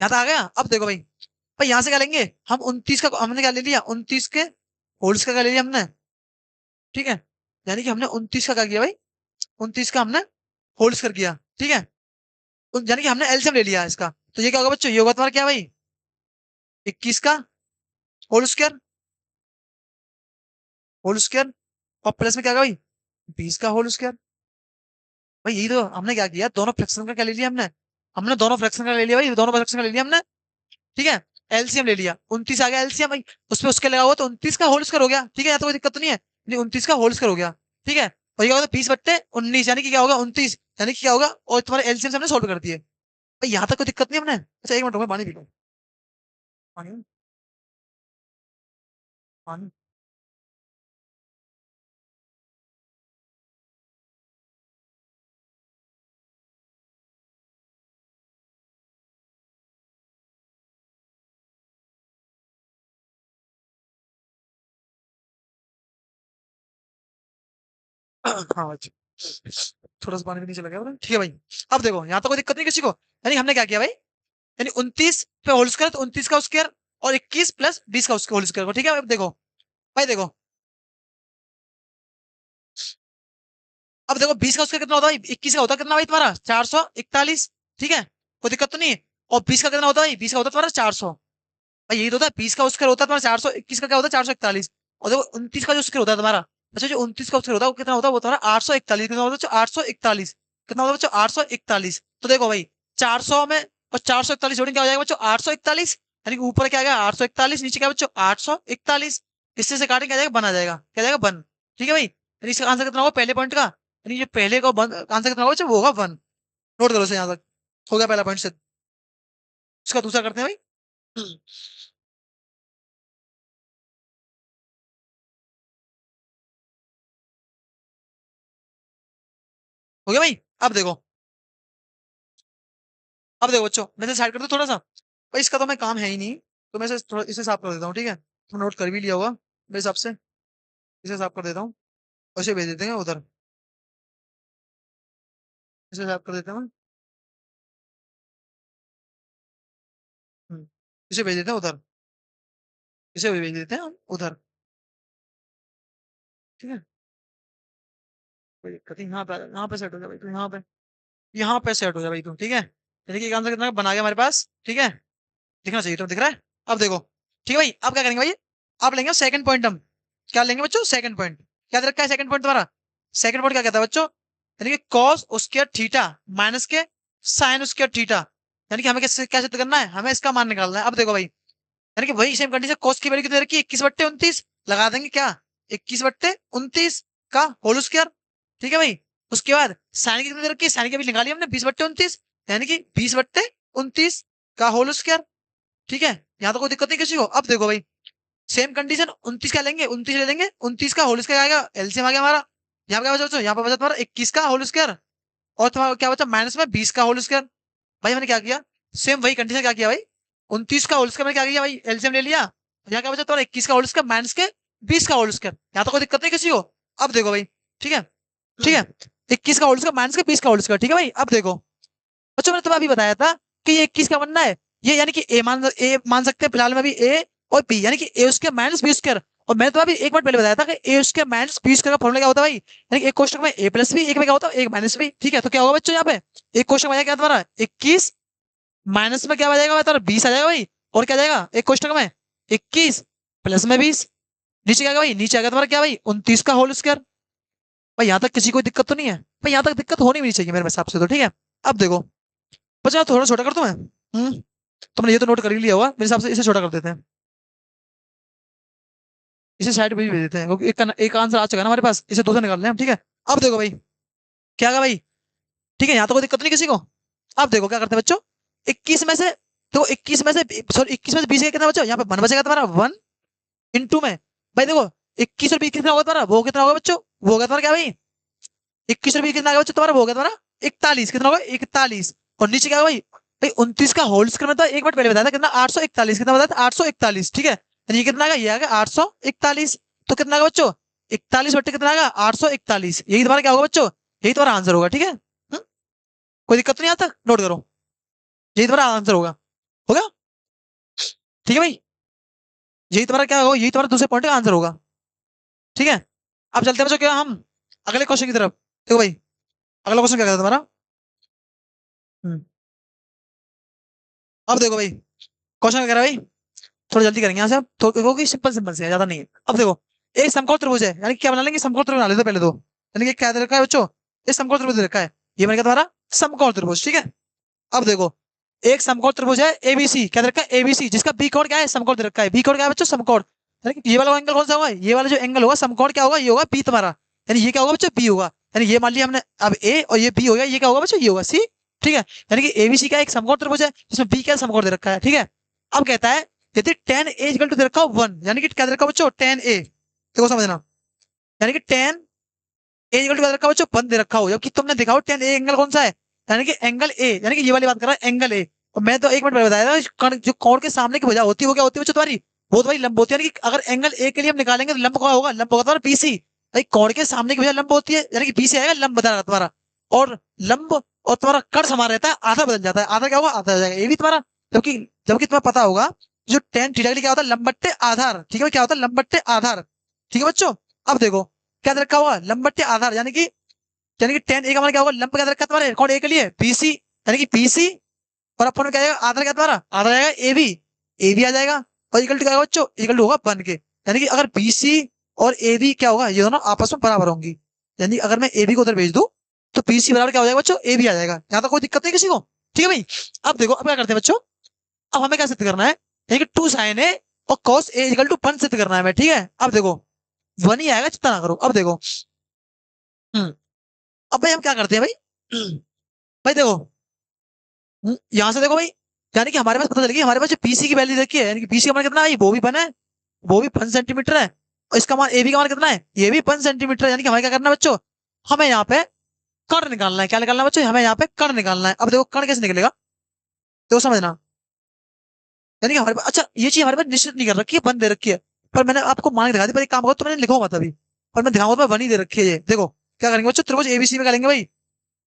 यहाँ तो आ गया। अब देखो भाई, भाई यहाँ से क्या लेंगे हम? 29 का हमने क्या ले लिया? 29 के होल स्क्वायर का ले लिया हमने। ठीक है, यानी कि हमने 29 का क्या किया भाई? 29 का हमने होल स्क्वायर किया। ठीक है, यानी कि हमने एलसीएम ले लिया इसका। तो ये क्या होगा बच्चों? ये होगा तुम्हारा क्या भाई? 21 का होल स्क्वायर, होल स्क्वायर, और प्लस में क्या होगा भाई? 20 का होल स्क्वायर। भाई यही तो हमने क्या किया, दोनों फ्रैक्शन का क्या ले लिया हमने? हमने दोनों फ्रैक्शन का ले लिया भाई, दोनों फ्रैक्शन का ले लिया हमने। ठीक है, एलसीएम ले लिया, 29 आ गया एलसीएम भाई, उसमें उसके लगा हुआ, तो 29 का होल स्क्वायर हो गया। ठीक है, या तो कोई दिक्कत तो नहीं है, नहीं 29 का होल स्क्वायर हो गया। ठीक है, और ये क्या होगा? 20/19, यानी कि क्या होगा? 29, यानी कि क्या होगा? और तुम्हारे एलसीएम से हमने सोल्व कर दिए भाई, यहाँ तक कोई दिक्कत नहीं है हमने। अच्छा एक मिनट रुको, पानी पी लो, पानी पानी। हाँ भाई, थोड़ा सा पानी भी नीचे लगा है। ठीक है भाई, अब देखो यहाँ तो कोई दिक्कत नहीं किसी को। यानी हमने क्या किया भाई? यानी 29 पे होल स्क्वायर, तो 29 का स्क्वायर, और 21 प्लस 20 का होल स्क्वायर को। ठीक है, अब देखो भाई, देखो अब देखो, 20 का स्क्वायर कितना होता है? 21 का होता है कितना भाई तुम्हारा? 441। ठीक है, कोई दिक्कत तो नहीं है। और 20 का कितना होता है? 20 का होता है तुम्हारा 400 भाई, यही तो होता है। 20 का स्क्वायर होता है तुम्हारा 400, 21 का क्या होता है? 441। और देखो 29 का जो स्क्वायर होता है तुम्हारा, अच्छा जो 29 का स्क्वायर होता है वो कितना होता है? वो तुम्हारा 841। कितना होता है? 841। कितना होता है बच्चों? 841। तो देखो भाई, 400 में और 441 जोड़ेंगे, क्या हो जाएगा बच्चों? 841। यानी कि ऊपर क्या आ गया? 841, नीचे क्या बच्चों? 841। इससे से काटेंगे, क्या जाएगा? बन आ जाएगा, क्या जाएगा? बन। ठीक है भाई, यानी इसका आंसर कितना होगा पहले पॉइंट का? यानी जो पहले का आंसर कितना होगा बच्चों? वो होगा 1। नोट करो से यहाँ तक, हो गया पहला पॉइंट से। इसका दूसरा करते हैं भाई। हो गया भाई, अब देखो, अब देखो बच्चों, मैं इसे साइड कर दूं थोड़ा सा भाई, इसका तो मैं काम है ही नहीं, तो मैं इसे थोड़ा इसे साफ कर देता हूँ। ठीक है, तुम नोट कर भी लिया होगा मेरे हिसाब से, इसे साफ कर देता हूँ, और इसे भेज देते हैं उधर। इसे साफ कर देते हैं हम। हम्म, इसे भेज देते हैं उधर, इसे भी भेज देते हैं हम उधर। ठीक है, कोई दिक्कत नहीं, यहाँ पे सेट हो जा भाई तू, यहाँ पे सेट हो जा भाई तू। ठीक है, यानी कि एक आंसर कितना बना गया हमारे पास। ठीक है, दिखना चाहिए तो दिख रहा है। अब देखो, ठीक है भाई, अब क्या करेंगे भाई? आप लेंगे सेकंड पॉइंट हम। क्या लेंगे बच्चों? Second point. क्या दे रखा है सेकंड पॉइंट तुम्हारा? सेकंड पॉइंट क्या कहता है बच्चों? यानी कि कॉस स्क्वायर थीटा माइनस के साइन स्क्वायर थीटा। यानी कि हमें कैसे क्या सिद्ध करना है? हमें इसका मान निकालना है। अब देखो भाई, यानी कि वही सेम कंडीशन, कॉस की वैल्यू कितनी रखी है? 21/29 लगा देंगे क्या? 21/29 का होल स्क्वायर। ठीक है भाई, उसके बाद साइन की कितनी रखी है? साइन की भी निकाली हमने 20/29, यानी कि 20/29 का होल स्क्वायर। ठीक है, यहाँ तो कोई दिक्कत नहीं किसी को। अब देखो भाई, सेम कंडीशन, 29 का लेंगे, 29 ले लेंगे, 29 का होल स्क्वायर आएगा, एलसीएम आ गया हमारा। यहाँ पे क्या बचा बच्चों? यहाँ पे बचा तुम्हारा 21 का होल स्क्वायर, और तुम्हारा क्या बचा? माइनस में 20 का होल स्क्वायर। भाई मैंने क्या किया? सेम वही कंडीशन, क्या किया भाई? 29 का होल स्क्वायर मैंने क्या किया भाई? एलसीएम ले लिया। यहाँ क्या बचा तुम्हारा? 21 का होल स्क्वायर माइनस के 20 का होल स्क्वायर। यहाँ तो कोई दिक्कत नहीं किसी को। अब देखो भाई, ठीक है, ठीक है, 21 का होल स्क्वायर माइनस के 20 का होल स्क्वायर। ठीक है भाई, अब देखो बच्चों, मैंने तुम्हें अभी बताया था कि ये 21 का बनना है, ये यानी कि ए मान सकते हैं फिलहाल में भी, ए और बी, यानी कि ए स्क्वायर माइनस बी स्क्वायर। और मैंने तुम्हें अभी एक मिनट पहले बताया था कि ए स्क्वायर माइनस बी स्क्वायर का फॉर्मूला क्या होता है भाई? यानी कि एक क्वेश्चन में ए प्लस बी, एक में क्या होता है? एक माइनस बी। ठीक है, तो क्या होगा बच्चों यहाँ पे? एक क्वेश्चन में क्या तुम्हारा? 21 माइनस में क्या आ जाएगा तुम्हारा? 20 आ जाएगा भाई। और क्या जाएगा एक क्वेश्चन में? 21 प्लस में 20। नीचे क्या आएगा भाई? नीचे आएगा तुम्हारा क्या भाई? 29 का होल स्क्वायर। भाई यहाँ तक किसी को दिक्कत तो नहीं है? भाई यहाँ तक दिक्कत होनी भी नहीं चाहिए मेरे हिसाब से तो। ठीक है, अब देखो बच्चा, थोड़ा छोटा कर दूं मैं? तुमने ये तो नोट कर ही लिया होगा मेरे हिसाब से, इसे छोटा कर देते हैं। इसे साइड पे भी भेज देते हैं क्योंकि एक आंसर आ चुका है ना हमारे पास, इसे दूसरा निकालना है हम, ठीक है। अब देखो भाई क्या होगा भाई, ठीक है, यहाँ तो कोई दिक्कत नहीं किसी को। अब देखो क्या करते हैं बच्चों, 21 में से, तो 21 में से, सॉरी 21 में से 20 कितना बच्चों, यहाँ पे 1 बचेगा तुम्हारा, 1 इंटू में, भाई देखो 21 और 20 कितना होगा तुम्हारा, वो कितना होगा बच्चों, वो होगा तुम्हारा क्या भाई, 21 और 20 कितना होगा बच्चों तुम्हारा, वो होगा तुम्हारा 41, कितना होगा 41, और नीचे क्या होगा भाई, भाई 29 का होल स्क्वायर में था, एक मिनट पहले बताया था कितना, 841, कितना बताया था 841, ठीक है, यानी ये कितना आ गया, ये आ गया 841, तो कितना आएगा बच्चों, 41 बट्टे कितना आएगा 841, यही तुम्हारा क्या होगा बच्चों, यही तुम्हारा आंसर होगा, ठीक है। कोई दिक्कत नहीं आता, नोट करो, यही तुम्हारा आंसर होगा, होगा, ठीक है भाई, यही तुम्हारा क्या होगा, यही तुम्हारा दूसरे पॉइंट का आंसर होगा, ठीक है। अब चलते हैं बच्चों क्या हम अगले क्वेश्चन की तरफ, देखो भाई अगला क्वेश्चन क्या कहता है तुम्हारा। हम्म, अब देखो भाई क्वेश्चन क्या कह रहा है भाई, थोड़ा जल्दी करेंगे यहाँ से, अब तो क्योंकि सिंपल सिंपल से है, ज्यादा नहीं है। अब देखो एक समकोण त्रिभुज है, यानी कि क्या बना लेंगे, समकोण त्रिभुज बना लेते हैं पहले तो, यानी कि क्या दे रखा है बच्चों, एक समकोण त्रिभुज दे रखा है, ये बन गया तुम्हारा समकोण त्रिभुज, ठीक है। अब देखो एक समकोण त्रिभुज है एबीसी, क्या दे रखा है एबीसी, जिसका बी कोण क्या है, समकोण दे रखा है, बी कोण क्या है बच्चों, समकोण, यानी कि ये वाला एंगल कौन सा होगा, ये वाला जो एंगल होगा समकोण क्या होगा, ये होगा बी तुम्हारा, यानी ये क्या होगा बच्चों, बी होगा, यानी ये मान लिया हमने, अब ए और ये बी हो गया, ये क्या होगा बच्चों, ये होगा सी, ठीक है। यानी कि एबीसी का एक समकोण त्रिभुज है जिसमें बी क्या समकोण दे रखा है, ठीक है। अब कहता है यदि tan ए इक्वल टू दे रखा हो 1, यानी कि क्या दे रखा हो बच्चों, tan ए, देखो समझना, यानी कि tan ए इक्वल टू दे रखा हो बच्चों 1 दे रखा हो, जबकि तुमने देखा हो tan ए एंगल कौन सा है, यानी कि एंगल ए, यानी कि ये वाली बात कर रहा है एंगल ए, और मैं तो एक मिनट पहले बताया था जो कोण के सामने की भुजा होती है वो क्या होती है बच्चों तुम्हारी, वो तुम्हारी लंब होती है, यानी कि अगर एंगल ए के लिए हम निकालेंगे तो लंब क्या होगा, लंब होगा तुम्हारा बीसी, भाई कोण के सामने की भुजा लंब होती है, यानी कि बीसी आएगा, लंब बता रहा तुम्हारा, और लंब और तुम्हारा कर्ण समान रहता है, आधा बदल जाता है, आधा क्या होगा, आधा हो जाएगा, ये भी तुम्हारा, जबकि जबकि तुम्हें पता होगा जो tan थीटा के लिए क्या होता है, लंब बट्टे आधार, ठीक है, क्या होता है लंब बट्टे आधार, ठीक है बच्चों। अब देखो क्या रखा होगा, लंब बट्टे आधार, यानी कि tan ए का मान क्या होगा, लंब क्या रखा है तुम्हारे कोण ए के लिए बीसी, यानी कि बीसी, और अपन में क्या आएगा, आधार क्या तुम्हारा, आधार आएगा एबी, एबी आ जाएगा, और इक्वल टू क्या होगा बच्चों, इक्वल टू होगा 1 के, यानी कि अगर बीसी और एबी क्या होगा, ये दोनों आपस में बराबर होंगी, यानी अगर मैं एबी को उधर भेज दूं तो बीसी बराबर क्या हो जाएगा बच्चों, एबी आ जाएगा, यहाँ तो कोई दिक्कत नहीं किसी को, ठीक है भाई। अब देखो अब क्या करते हैं बच्चों, अब हमें क्या सिद्ध करना है, यानी कि 2 sin ए और cos ए इक्वल टू 1 सिद्ध करना है हमें, ठीक है। अब देखो 1 ही आएगा, चिंता ना करो, अब देखो अब भाई हम क्या करते हैं भाई, भाई देखो यहाँ से देखो भाई, यानी कि हमारे पास पता चल गया, हमारे पास जो पीसी की वैल्यू देखी है, यानी कि पीसी का मान कितना है, वो भी 1 है, वो भी 1 सेंटीमीटर है, और इसका मान एबी का मान कितना है, ये भी 1 सेंटीमीटर है, यानी कि हमें क्या करना है बच्चों, हमें यहाँ पे कर्ण निकालना है, क्या निकालना है बच्चों, हमें यहाँ पे कर्ण निकालना है। अब देखो कर्ण कैसे निकलेगा, तो समझना, यानी कि हमारे पास, अच्छा ये चीज हमारे पास निश्चित नहीं कर रखी है, बंद दे रखी है, पर मैंने आपको मान के दिखा दी, पर एक काम करो तो मैंने लिखो मत अभी, पर मैं दिखाऊंगा, बनी दे रखी है ये, देखो क्या करेंगे बच्चों, त्रिभुज एबीसी में क्या लेंगे भाई,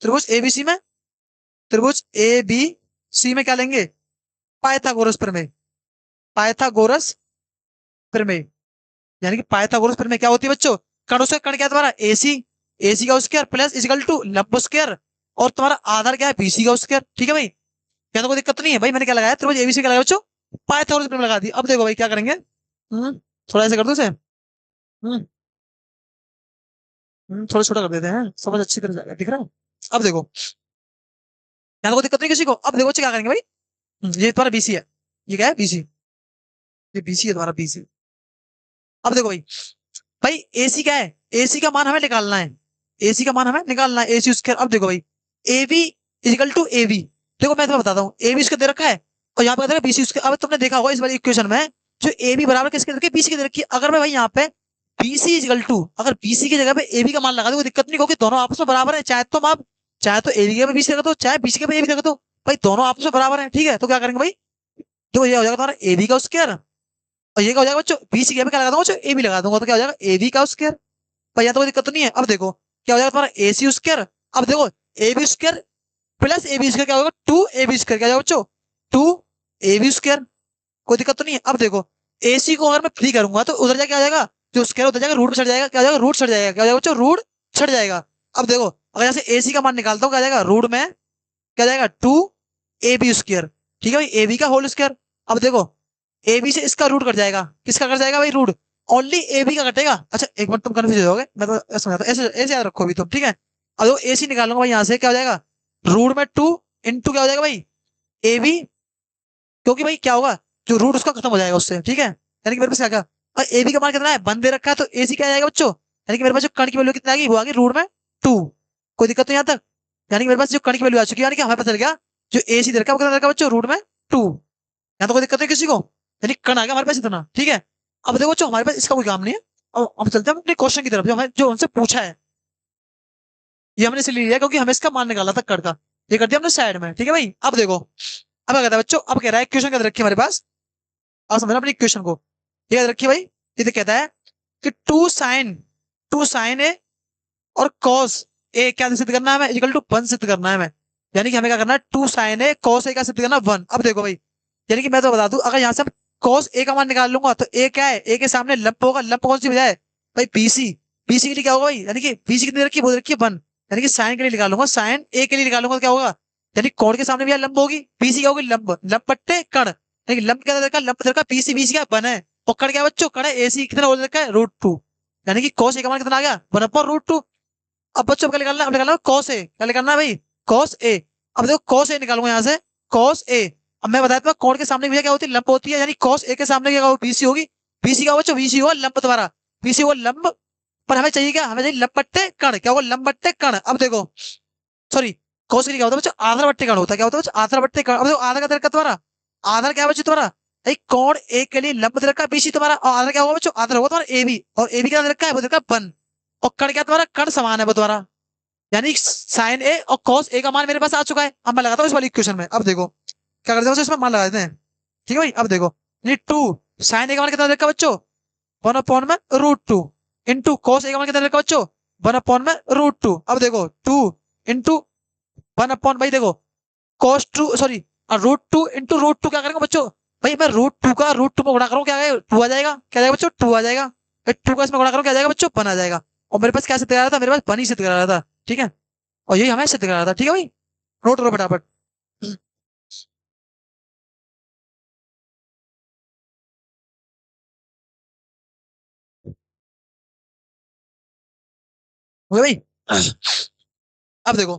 त्रिभुज एबीसी में, त्रिभुज ए बी सी में क्या लेंगे, पाइथागोरस प्रमेय, पाइथागोरस प्रमेय, यानी कि पाइथागोरस प्रमेय क्या होती है बच्चों, कर्ण से कर्ण क्या है तुम्हारा एसी, एसी का स्क्वायर प्लस इक्वल टू लंब स्क्वायर, और तुम्हारा आधार क्या है बीसी का स्क्वायर, ठीक है भाई, क्या तो कोई दिक्कत नहीं है भाई, मैंने क्या लगाया त्रिभुज एबीसी क्या लगाया बच्चों, पाइथागोरस प्रमेय लगा दी। अब देखो भाई क्या करेंगे, थोड़ा ऐसे कर दो इसे, थोड़ा छोटा कर देते हैं, समझ अच्छी तरह जाएगा, दिख रहा है। अब देखो यहाँ तो कोई दिक्कत नहीं किसी को, अब देखो क्या करेंगे भाई, ये तुम्हारा बीसी है, ये क्या है बीसी, ये बीसी है तुम्हारा बीसी। अब देखो भाई, भाई एसी क्या है, एसी का मान हमें निकालना है, एसी का मान हमें निकालना है, एसी स्क्वायर। अब देखो भाई A B is equal to A B, देखो मैं तुम्हें बताता हूँ, ए बी इसका दे रखा है और यहाँ पे बीसी स्क्वायर। अब तुमने देखा होगा इस वाली इक्वेशन में जो ए बी बराबर किसके दे रखी है, बीसी की दे रखी है। अगर मैं भाई यहाँ पे बीसी इजिकल टू, अगर बीसी की जगह पे ए बी का मान लगा दो, कोई दिक्कत नहीं, क्योंकि दोनों आपस में बराबर है, चाहे तुम आप चाहे तो ए बी के पे बीसी लगा दो, चाहे बीसी के पे ए बी लगा दो, भाई दोनों आपस में बराबर है, ठीक है। तो क्या करेंगे भाई, देखो ये हो जाएगा तुम्हारा ए बी का स्क्वायर, और ये क्या हो जाएगा बच्चों, बीसी के पे क्या लगा दूंगा बच्चों, ए बी लगा दूंगा, तो क्या हो जाएगा ए बी का स्क्वायर, भाई यहाँ तो कोई दिक्कत नहीं है। अब देखो क्या हो जाएगा तुम्हारा ए सी स्क्वायर, अब देखो A B square plus A B square क्या होगा, 2ab स्क्वायर, क्या हो जाएगा बच्चों 2ab स्क्वायर, कोई दिक्कत तो नहीं है। अब देखो ए सी को अगर मैं फ्री करूंगा तो उधर जाके आ जाएगा, जो स्क्वायर उधर जाएगा रूट में चढ़ जाएगा, क्या हो जाएगा रूट चढ़ जाएगा, क्या हो जाएगा बच्चों रूट चढ़ जाएगा। अब देखो अगर यहाँ से ए सी का मान निकालता हूँ, क्या जाएगा रूट में, क्या जाएगा 2ab स्क्वायर, ठीक है भाई, ए बी का होल स्क्वायर। अब देखो ए बी से इसका रूट कट जाएगा, किसका कट जाएगा भाई रूट, ओनली ए बी का कटेगा। अच्छा एक मिनट तुम कन्फ्यूज हो जाओगे, मैं तो समझाता हूँ, ऐसे ऐसे याद रखो अभी तुम, ठीक है। अब देखो ए सी निकालूंगा भाई यहाँ से, क्या हो जाएगा रूट में 2 इंटू क्या हो जाएगा भाई ए बी, क्योंकि भाई क्या होगा जो रूट उसका खत्म हो जाएगा उससे, ठीक है, यानी कि मेरे पास क्या क्या और ए बी का मान कितना है 1 दे रखा है, तो ए सी क्या आ जाएगा बच्चों, यानी कि मेरे पास जो कण की वैल्यू कितनी आ गई, वो आ गई √2। कोई दिक्कत नहीं यहाँ तक, यानी कि मेरे पास जो कण की वैल्यू आ चुकी है, यानी कि हमें पता चल गया जो ए सी दे रखा है वो कितना दे रखा है बच्चों, √2। यहाँ तो कोई दिक्कत नहीं किसी को, यानी कण आ गया हमारे पास इतना, ठीक है। अब देखो बच्चों हमारे पास इसका कोई काम नहीं है, अब हम चलते हैं अपने क्वेश्चन की तरफ, जो हमें जो उनसे पूछा है। ये हमने इसलिए लिया क्योंकि हमें इसका मान निकाला था कण का, ये कर दिया हमने साइड में, ठीक है भाई। अब देखो अब क्या कहता है बच्चों, अब कह रहा है क्वेश्चन क्या रखी हमारे पास, अब समझना अपनी क्वेश्चन को, ये याद रखिए भाई। ये तो कहता है कि टू साइन ए और कॉस ए क्या सिद्ध करना है हमें, इक्वल टू 1 सिद्ध करना है हमें, यानी कि हमें क्या करना है, to sign A cos A का सिद्ध करना 1। अब देखो भाई, यानी कि मैं तो बता दूं, अगर यहाँ से कॉस ए का मान निकाल लूंगा तो ए क्या है, ए के सामने लंब होगा, लंब कौन सी बजाय भाई बीसी, बीसी के लिए क्या होगा भाई, यानी कि बीसी कितनी रखी है, वो रखी है 1, यानी कि साइन के लिए निकालूंगा, साइन ए के लिए निकालूंगा तो क्या होगा, यानी कोण के सामने भी लंब होगी, बीसी क्या होगी, लंब, लंब बट्टे कण, यानी कि लंब क्या दे रखा है, लंब दे रखा है बीसी, बीसी क्या बना है, और कण क्या है बच्चों, कण है एसी, कितना हो रखा है √2, यानी कि कॉस ए का मान कितना आ गया 1/√2। अब बच्चों क्या निकालना है, अब निकालना कॉस ए, क्या निकालना है भाई, कॉस ए। अब देखो कॉस ए निकालूंगा यहाँ से, कॉस ए, अब मैं बताया था कोण के सामने भैया क्या होती है, लंब होती है, यानी कॉस ए के सामने क्या होगा, बीसी होगी, बीसी क्या होगा बच्चों, बीसी होगा लंब तुम्हारा, बीसी होगा लंब, पर हमें चाहिए क्या, हमें चाहिए लंब बट्टे कण, क्या होगा लंब बट्टे कण। अब देखो सॉरी, कॉस के लिए क्या होता है बच्चों, आधार बट्टे कण होता है, क्या होता है बच्चों, आधार बट्टे कण। अब देखो आधार का दे रखा तुम्हारा, आधार क्या है बच्चों तुम्हारा, एक कोण ए के लिए लंब दे रखा है बीसी तुम्हारा, और आधार क्या होगा बच्चों, आधार होगा तुम्हारा ए बी, और ए बी क्या दे रखा है, वो दे रखा है 1, और कण क्या तुम्हारा, कण समान है वो तुम्हारा, यानी साइन ए और कॉस ए का मान मेरे पास आ चुका है। अब मैं लगाता हूँ इस वाली इक्वेशन में, अब देखो क्या करते हैं, इसमें मान लगा देते हैं, ठीक है भाई। अब देखो ये 2 साइन ए का मान कितना रखा बच्चों, 1/√2 इंटू कॉस ए का मान कितना रखा बच्चों, 1/√2। अब देखो 2 इंटू 1 भाई देखो कॉस 2 सॉरी √2 इंटू √2 क्या करेंगे बच्चों, भाई मैं √2 का √2 में गुणा करूँ क्या आएगा, 2 आ जाएगा, क्या आएगा बच्चों 2 आ जाएगा, 2 का इसमें गुणा करूँ क्या आ जाएगा बच्चों 1 आ जाएगा, और मेरे पास क्या सिद्ध करा रहा था, मेरे पास 1 ही सिद्ध करा रहा था, ठीक है, और यही हमें सिद्ध करा रहा था, ठीक है भाई। नोट करो फटाफट। हो गया भाई। अब देखो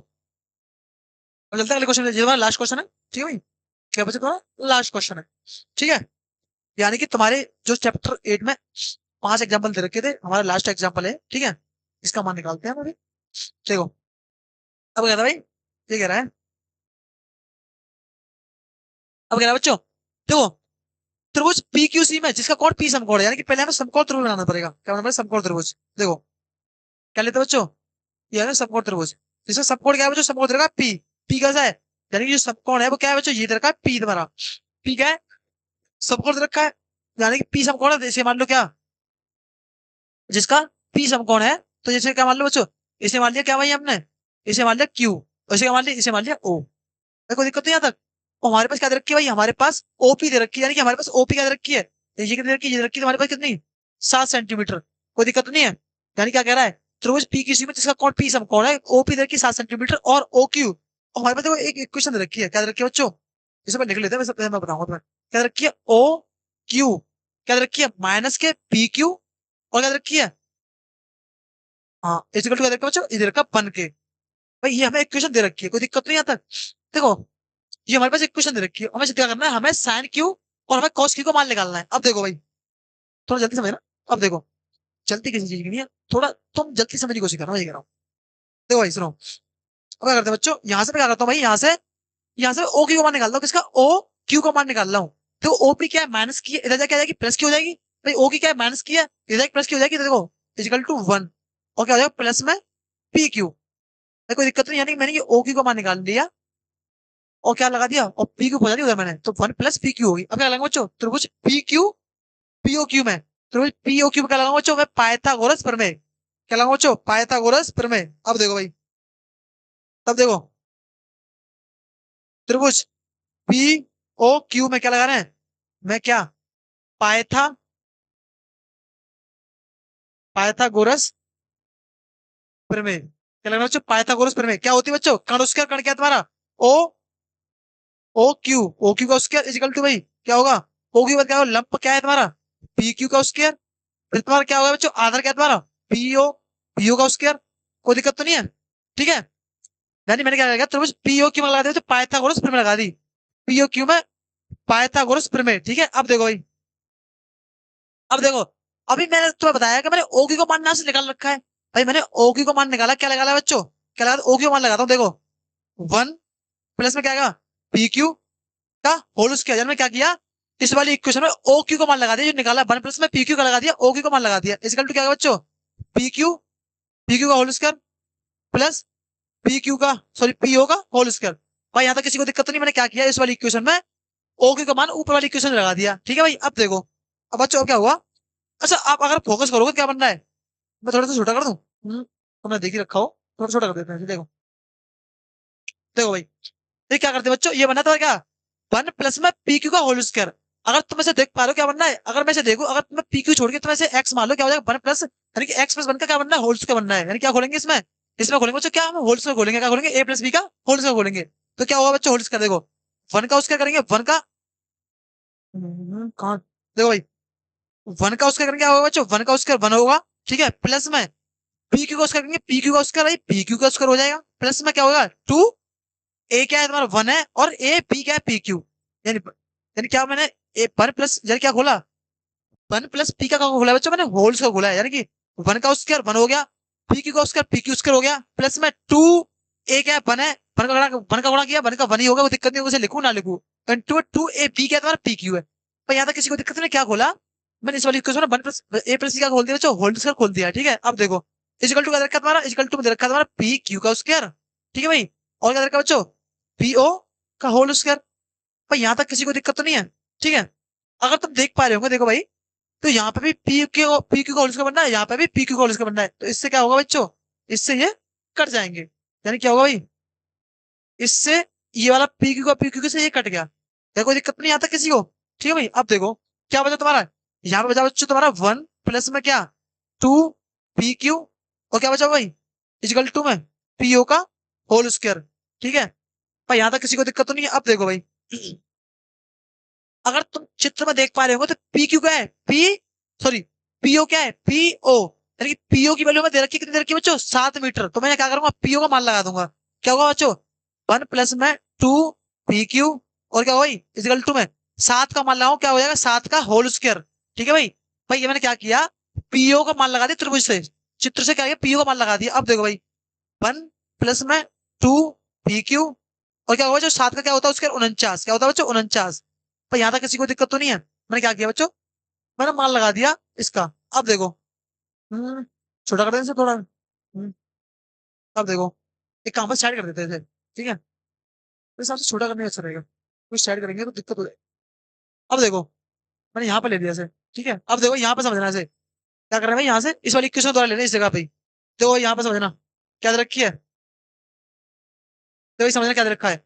अब चलते हैं अगले क्वेश्चन में, ये हमारा लास्ट क्वेश्चन है, ठीक है भाई, क्या बच्चे तुम्हारा लास्ट क्वेश्चन है, ठीक है। यानी कि तुम्हारे जो चैप्टर 8 में 5 एग्जाम्पल दे रखे थे, हमारा लास्ट एग्जाम्पल है, ठीक है, इसका मान निकालते हैं हम अभी। देखो अब कह रहा है भाई, ये कह रहा है, अब कह रहा है बच्चों देखो, त्रिभुज पी क्यू सी में जिसका कोण पी समकोण है, यानी कि पहले हमें समकोण त्रिभुज बनाना पड़ेगा, क्या बनाना पड़ेगा, समकोण त्रिभुज। देखो क्या लेते हैं बच्चों, ये है ना समकोण त्रिभुज, जिसका समकोण क्या है बच्चों, समकोण दे रखा है पी, पी कैसा है, यानी कि जो समकोण है वो क्या है बच्चों, ये दे रखा है पी तुम्हारा, पी क्या है, समकोण दे रखा है, यानी कि पी समकोण है, जैसे मान लो क्या, जिसका पी समकोण है, तो जैसे क्या मान लो बच्चों, इसे मान लिया क्या भाई हमने, इसे मान लिया क्यू, और इसे क्या मान लिया, इसे मान लिया ओ, कोई दिक्कत नहीं यहाँ तक। और हमारे पास क्या दे रखी है भाई, हमारे पास ओपी दे रखी है, यानी कि हमारे पास ओपी क्या दे रखी है, ये कितनी रखी है, ये रखी है हमारे पास कितनी 7 सेंटीमीटर, कोई दिक्कत तो नहीं है। यानी क्या कह रहा है, त्रिभुज पी क्यू सी में जिसका कोण पी समकोण है, ओपी दे रखी है 7 सेंटीमीटर और ओ क्यू, और हमारे पास देखो एक इक्वेशन दे रखी है, क्या दे रखी है बच्चों, इसे मैं लिख लेते हैं, मैं बताऊंगा तुम्हें, क्या दे रखी है ओ क्यू, क्या दे रखी है माइनस के पी क्यू, और क्या दे रखी है, हाँ इजिकल टू क्या दे रखा है बच्चों, इधर का बन के, भाई ये हमें इक्वेशन दे रखी है, कोई दिक्कत नहीं यहाँ तक। देखो ये हमारे पास इक्वेशन दे रखी है, हमें क्या करना है, हमें साइन क्यू और हमें कॉस क्यू को मान निकालना है। अब देखो भाई थोड़ा जल्दी समझना, अब देखो जल्दी किसी चीज की नहीं है, थोड़ा तुम जल्दी समझने की कोशिश करो, मैं ये कह रहा हूँ। देखो भाई सुनो, अब क्या करते हैं बच्चों, यहाँ से मैं क्या करता हूँ भाई, यहाँ से ओ क्यू को मान निकालता हूँ, किसका ओ क्यू को मान निकाल रहा हूँ। तो ओपी क्या है माइनस की है, इधर क्या जाएगी प्लस की हो जाएगी, भाई ओ की क्या है माइनस की है, इधर प्लस की हो जाएगी, तो देखो इजिकल टू 1, और क्या हो जाएगा प्लस में पी क्यू, कोई दिक्कत नहीं, यानी कि मैंने ये ओ क्यू को मान निकाल लिया, और क्या लगा दिया, और पी क्यू बजा दिया उधर मैंने, तो 1 प्लस पी क्यू होगी। अब क्या लगाऊंगा बच्चों, त्रिभुज पी क्यू पीओ क्यू में, त्रिभुज पीओ क्यू में क्या लगाऊंगा बच्चों, मैं पाइथागोरस प्रमेय, क्या लगाऊंगा बच्चों, पाइथागोरस प्रमेय। अब देखो भाई, तब देखो त्रिभुज पी ओ क्यू में क्या लगा रहे हैं, मैं क्या पाइथा पाइथागोरस प्रमेय, क्या लगना बच्चों, पाइथागोरस प्रमेय क्या होती है बच्चों, कण स्क्वायर, कण क्या है तुम्हारा ओ ओ क्यू का स्क्वायर इजिकल टू भाई क्या होगा, ओ क्यू बाद क्या होगा, लंप क्या है तुम्हारा पी क्यू का स्क्वायर, फिर तुम्हारा क्या होगा बच्चों, आधार क्या है तुम्हारा पीओ का स्क्वायर, कोई दिक्कत तो नहीं है, ठीक है। यानी मैंने क्या किया, त्रिभुज पीओ क्यू में लगा दिया, तो पाइथागोरस प्रमेय लगा दी, पीओ क्यू में पाइथागोरस प्रमेय, ठीक है। अब देखो भाई, अब देखो अभी मैंने तुम्हें बताया कि मैंने ओक्यू का मान यहां से निकाल रखा है। भाई मैंने ओक्यू का मान निकाला, क्या निकाला बच्चों, क्या लगा, ओक्यू का मान लगाता हूँ, देखो 1 प्लस में क्या आएगा पी क्यू का होल स्क्वायर। में क्या किया, इस वाली इक्वेशन में ओ क्यू का मान लगा दिया, जो निकाला 1 प्लस में पी क्यू का लगा दिया, ओ क्यू का मान लगा दिया, इस इक्वल टू क्या है बच्चों, पी क्यू, पी क्यू का whole square plus P Q का, सॉरी पी ओ का होल स्क्वायर। भाई यहाँ तक किसी को दिक्कत तो नहीं, मैंने क्या किया इस वाली इक्वेशन में ओ क्यू का मान ऊपर वाली इक्वेशन में लगा दिया, ठीक है भाई। अब देखो, अब बच्चों अब क्या हुआ, अच्छा आप अगर फोकस करोगे क्या बन रहा है, मैं थोड़ा सा छोटा कर दूं, तुमने देख ही रखा हो, थोड़ा छोटा कर देते हैं, देखो देखो भाई, ये क्या करते हैं बच्चों, ये बना था क्या, 1 प्लस में पी क्यू का होल स्क्वायर। अगर तुम ऐसे देख पा रहे हो क्या बनना है, अगर मैं इसे देखूं, अगर तुम्हें पी क्यू छोड़ के तुम ऐसे एक्स मान लो, क्या हो जाएगा 1 प्लस, यानी कि एक्स प्लस 1 का क्या बनना है, होल स्क्वायर बनना है, यानी क्या खोलेंगे इसमें, इसमें खोलेंगे बच्चों, क्या हम होल स्क्वायर खोलेंगे, क्या खोलेंगे, ए प्लस बी का होल स्क्वायर खोलेंगे। तो क्या होगा बच्चों, होल स्क्वायर देखो 1 का स्क्वायर करेंगे, 1 का, कहाँ, देखो भाई 1 का स्क्वायर करेंगे, क्या होगा बच्चों, 1 का स्क्वायर 1 होगा, ठीक है, प्लस में पी क्यू का स्क्वायर करेंगे, पी क्यू का स्क्वायर भाई पी क्यू का स्क्वायर हो जाएगा, प्लस में क्या होगा 2, ए क्या है तुम्हारा 1 है, और ए पी क्या है पी क्यू, यानी यानी क्या मैंने ए 1 प्लस यानी क्या खोला, 1 प्लस पी का खोला बच्चों, मैंने होल्स का खोला है, यानी कि 1 का स्क्वायर 1 हो गया, पी क्यू का स्क्वायर पी क्यू स्क्वायर हो गया, प्लस में 2, ए क्या है 1 है, 1 का गुणा, 1 का गुणा किया, 1 का 1 ही होगा, वो दिक्कत नहीं होगी, उसे लिखूं ना लिखूं, टू 2 ए बी क्या है तुम्हारा पी क्यू है। पर यहाँ तक किसी को दिक्कत नहीं, क्या खोला मैंने इस वाली इक्वेशन में 1 प्लस ए प्लस सी का खोल दिया बच्चों, होल स्क्वायर खोल दिया, ठीक है। अब देखो इक्वल टू क्या दे रखा है तुम्हारा, इक्वल टू में दे रखा है तुम्हारा पी क्यू का स्क्वायर, ठीक है भाई, और क्या दे रखा है बच्चों, पी ओ का होल स्क्वायर। पर यहाँ तक किसी को दिक्कत तो नहीं है, ठीक है। अगर तुम देख पा रहे होंगे देखो भाई, तो यहाँ पे भी पी क्यू का होल स्क्वायर बनना है, यहाँ पे भी पी क्यू का होल स्क्वायर बनना है, तो इससे क्या होगा बच्चों, इससे ये कट जाएंगे, यानी क्या होगा भाई, इससे ये वाला पी क्यू से ये कट गया, क्या कोई दिक्कत नहीं आता किसी को, ठीक है भाई। अब देखो क्या बचा तुम्हारा, यहाँ पे बचा बच्चों तुम्हारा 1 प्लस में क्या 2 पी क्यू, और क्या बचा भाई इक्वल टू में पीओ का होल स्क्वायर, ठीक है भाई। यहाँ तक किसी को दिक्कत तो नहीं है। अब देखो भाई, अगर तुम चित्र में देख पा रहे हो तो पी क्यू क्या है, पी, सॉरी पीओ क्या है, पीओ, यानी कि पीओ की वैल्यू में दे रखी, कितनी दे रखी है बच्चों 7 मीटर, तो मैं क्या करूंगा पीओ का मान लगा दूंगा, क्या होगा बच्चों 1 प्लस में 2 पी क्यू, और क्या होगा इक्वल टू में 7 का मान लगाऊं, क्या हो जाएगा 7 का होल स्क्वायर, ठीक है भाई। भाई ये मैंने क्या किया, पीओ का मान लगा दिया त्रिभुज से, चित्र से क्या किया पीओ का मान लगा दिया। अब देखो भाई 1 प्लस में 2 पी क्यू, और क्या होगा जो 7 का क्या होता है उसके 49, क्या होता है बच्चों 49। पर यहाँ तक किसी को दिक्कत तो नहीं है, मैंने क्या किया बच्चों, मैंने मान लगा दिया इसका। अब देखो छोटा कर दें इसे थोड़ा, अब देखो एक काम पर साइड कर देते हैं इसे, ठीक है, मेरे हिसाब से छोटा करने में अच्छा रहेगा, कुछ साइड करेंगे तो दिक्कत हो जाएगी। अब देखो मैंने यहाँ पे ले लिया इसे, ठीक है। अब देखो यहाँ पे समझना इसे, क्या कर रहे हैं भाई, यहाँ से इस वाली इक्वेशन द्वारा लेना इस जगह पे ही। देखो यहाँ पे समझना क्या दे रखी है, देखो समझना क्या दे रखा है,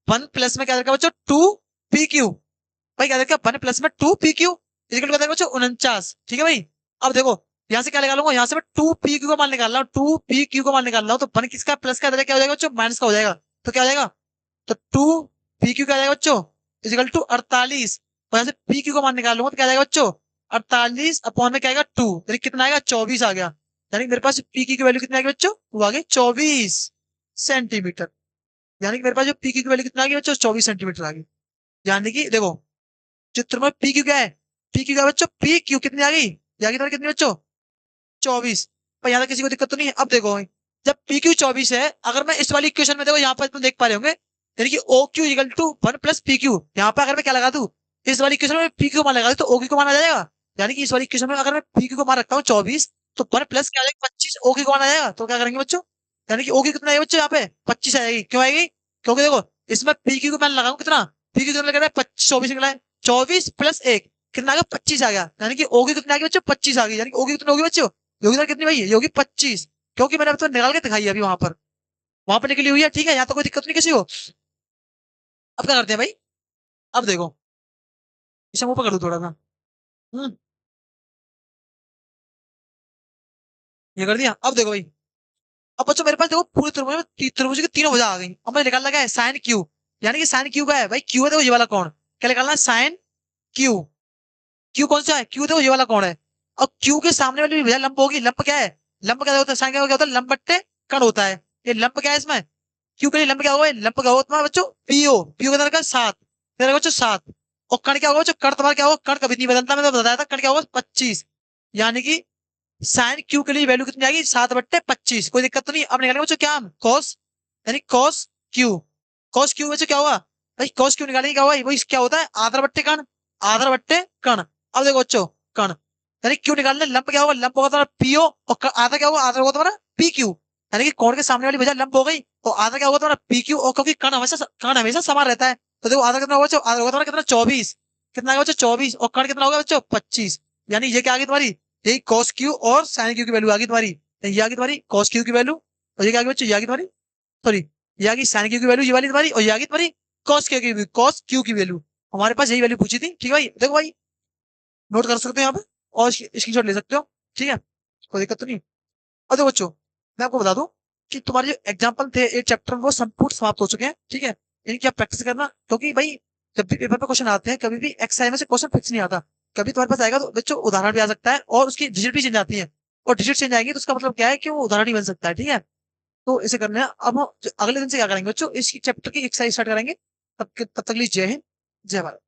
1 प्लस में क्या दे रखा है बच्चों 2 पी क्यू, भाई क्या दे रखा है 1 प्लस में 2 पी क्यू, इक्वल क्या दे रखा है बच्चों 49, ठीक है भाई। अब देखो यहाँ से क्या निकालूंगा, यहाँ से मैं 2 पी क्यू का मान निकाल रहा हूँ, 2 पी क्यू का मान निकाल रहा हूँ, तो 1 किसका प्लस का क्या हो जाएगा बच्चों, माइनस का हो जाएगा, तो क्या हो जाएगा, तो 2 पी क्यू क्या आ जाएगा बच्चों इक्वल टू 48, और यहाँ से पी क्यू का मान निकाल लूंगा तो क्या आ जाएगा बच्चों 48 अपॉन में क्या आएगा 2, यानी कितना आएगा 24 आ गया, यानी मेरे पास पी क्यू की वैल्यू कितनी आ गई बच्चों, वो आ गई 24 सेंटीमीटर, यानी कि मेरे पास जो पी क्यू की वैल्यू कितना आ गई बच्चों 24 सेंटीमीटर आ गई। यानी कि देखो चित्र में पी क्यू क्या है, पी क्यू क्या है बच्चों, पी क्यू कितनी आ गई, आ गई तुम्हारी कितनी बच्चों 24। पर यहाँ तक किसी को दिक्कत तो नहीं है। अब देखो जब पी क्यू 24 है, अगर मैं इस वाली इक्वेशन में देखो यहाँ पर तुम देख पा रहे होंगे, यानी कि O Q equal to 1 plus P Q, यहाँ पे अगर मैं क्या लगा दूं इस वाली इक्वेशन में पी क्यू मान लगा दूं तो ओ क्यू को मान आ जाएगा, यानी कि इस वाली इक्वेशन में अगर मैं पी क्यू को मान रखता हूँ 24, तो 1 प्लस क्या आ जाएगा 25 ओ क्यू को मान आ जाएगा, तो क्या करेंगे बच्चों, यानी कि ओ क्यू कितना आएगा बच्चों यहाँ पे 25 आएगी, क्यों आएगी, क्योंकि देखो इसमें पी क्यू को मान लगाऊं कितना, पी क्यू कितना लग रहा है 24 निकला है, 24 प्लस 1 कितना आ गया 25 आ गया, यानी कि ओ क्यू कितना आ गया बच्चों 25 आ गई, यानी कि ओ क्यू कितना होगी बच्चों, योगी कितनी भाई योगी 25, क्योंकि मैंने अब तो निकाल के दिखाई है अभी वहां पर निकली हुई है, ठीक है, यहाँ तो कोई दिक्कत नहीं किसी को। अब क्या करते हैं भाई, अब देखो इसे मुंह पकड़ दो थोड़ा सा, हम्म ये कर दिया। अब देखो भाई, अब बच्चों मेरे पास देखो पूरी त्रिभुज में त्रिभुज की तीनों भुजा आ गई, अब मुझे निकालना क्या है साइन क्यू, यानी कि साइन क्यू का है भाई, क्यू है देखो ये वाला कौन, क्या निकालना है साइन क्यू, क्यू कौन सा है, क्यू देखो ये वाला कौन है, और क्यू के सामने वाली भुजा लंब होगी, लंब क्या है, लंब क्या होता है, साइन क्या होता है लंब बट्टे कण होता है, ये लंब क्या है इसमें, क्यू के लिए लंब क्या होगा, लंब क्या होगा तुम्हारा बच्चों पीओ, पीओ का का 7, मेरा बच्चों 7, और कण क्या होगा बच्चों, कण तुम्हारा क्या होगा, कण कभी नहीं बदलता, मैंने बताया था कण क्या होगा 25, यानी कि साइन क्यू के लिए वैल्यू कितनी आएगी 7/25। कोई दिक्कत तो नहीं। अब निकालेंगे बच्चों क्या हम कॉस, यानी कॉस क्यू। कॉस क्यू बच्चों क्या हुआ भाई, कॉस क्यू निकालेंगे क्या हुआ वही क्या होता है आधार बट्टे कण, आधार बट्टे कण। अब देखो बच्चों कण यानी क्यू निकालने, लंब क्या होगा, लंब होगा तुम्हारा पीओ, और आधा क्या होगा, आधा होगा तुम्हारा पी क्यू। यानी कि कोण के सामने वाली भुजा लंब हो गई, और आधा क्या होगा तुम्हारा पी क्यू, और क्योंकि कण हमेशा समान रहता है तो देखो आधा कितना होगा बच्चों, आधा होगा तुम्हारा कितना 24, कितना आएगा बच्चों 24, और कण कितना होगा बच्चों 25। यानी ये क्या आ गई तुम्हारी, यही कॉस क्यू और साइन क्यू की वैल्यू आ गई तुम्हारी। ये आ गई तुम्हारी कॉस क्यू की वैल्यू, और ये क्या आ गई बच्चों, ये आ गई तुम्हारी, सॉरी ये आ गई साइन क्यू की वैल्यू, ये वाली तुम्हारी, और ये आ गई तुम्हारी कॉस क्यू की वैल्यू। हमारे पास यही वैल्यू पूछी थी। ठीक है भाई, देखो भाई नोट कर सकते हो यहाँ पे, और स्क्रीनशॉट ले सकते हो। ठीक है, कोई दिक्कत तो नहीं। और देखो बच्चों मैं आपको बता दूं कि तुम्हारे जो एग्जाम्पल थे एक चैप्टर में वो संपूर्ण समाप्त हो चुके हैं। ठीक है, इनकी आप प्रैक्टिस करना, क्योंकि भाई जब भी पेपर पे क्वेश्चन आते हैं कभी भी एक्सरसाइज में से क्वेश्चन फिक्स नहीं आता। कभी तुम्हारे पास आएगा तो बच्चों उदाहरण भी आ सकता है, और उसकी डिजिट भी चेंज आती है, और डिजिट चेंज आएगी तो उसका मतलब क्या है कि वो उदाहरण ही बन सकता है। ठीक है, तो इसे करना है। अब हम अगले दिन से क्या करेंगे बच्चों, इस चैप्टर की एक्सरसाइज स्टार्ट करेंगे। तब तक के लिए जय हिंद, जय भारत।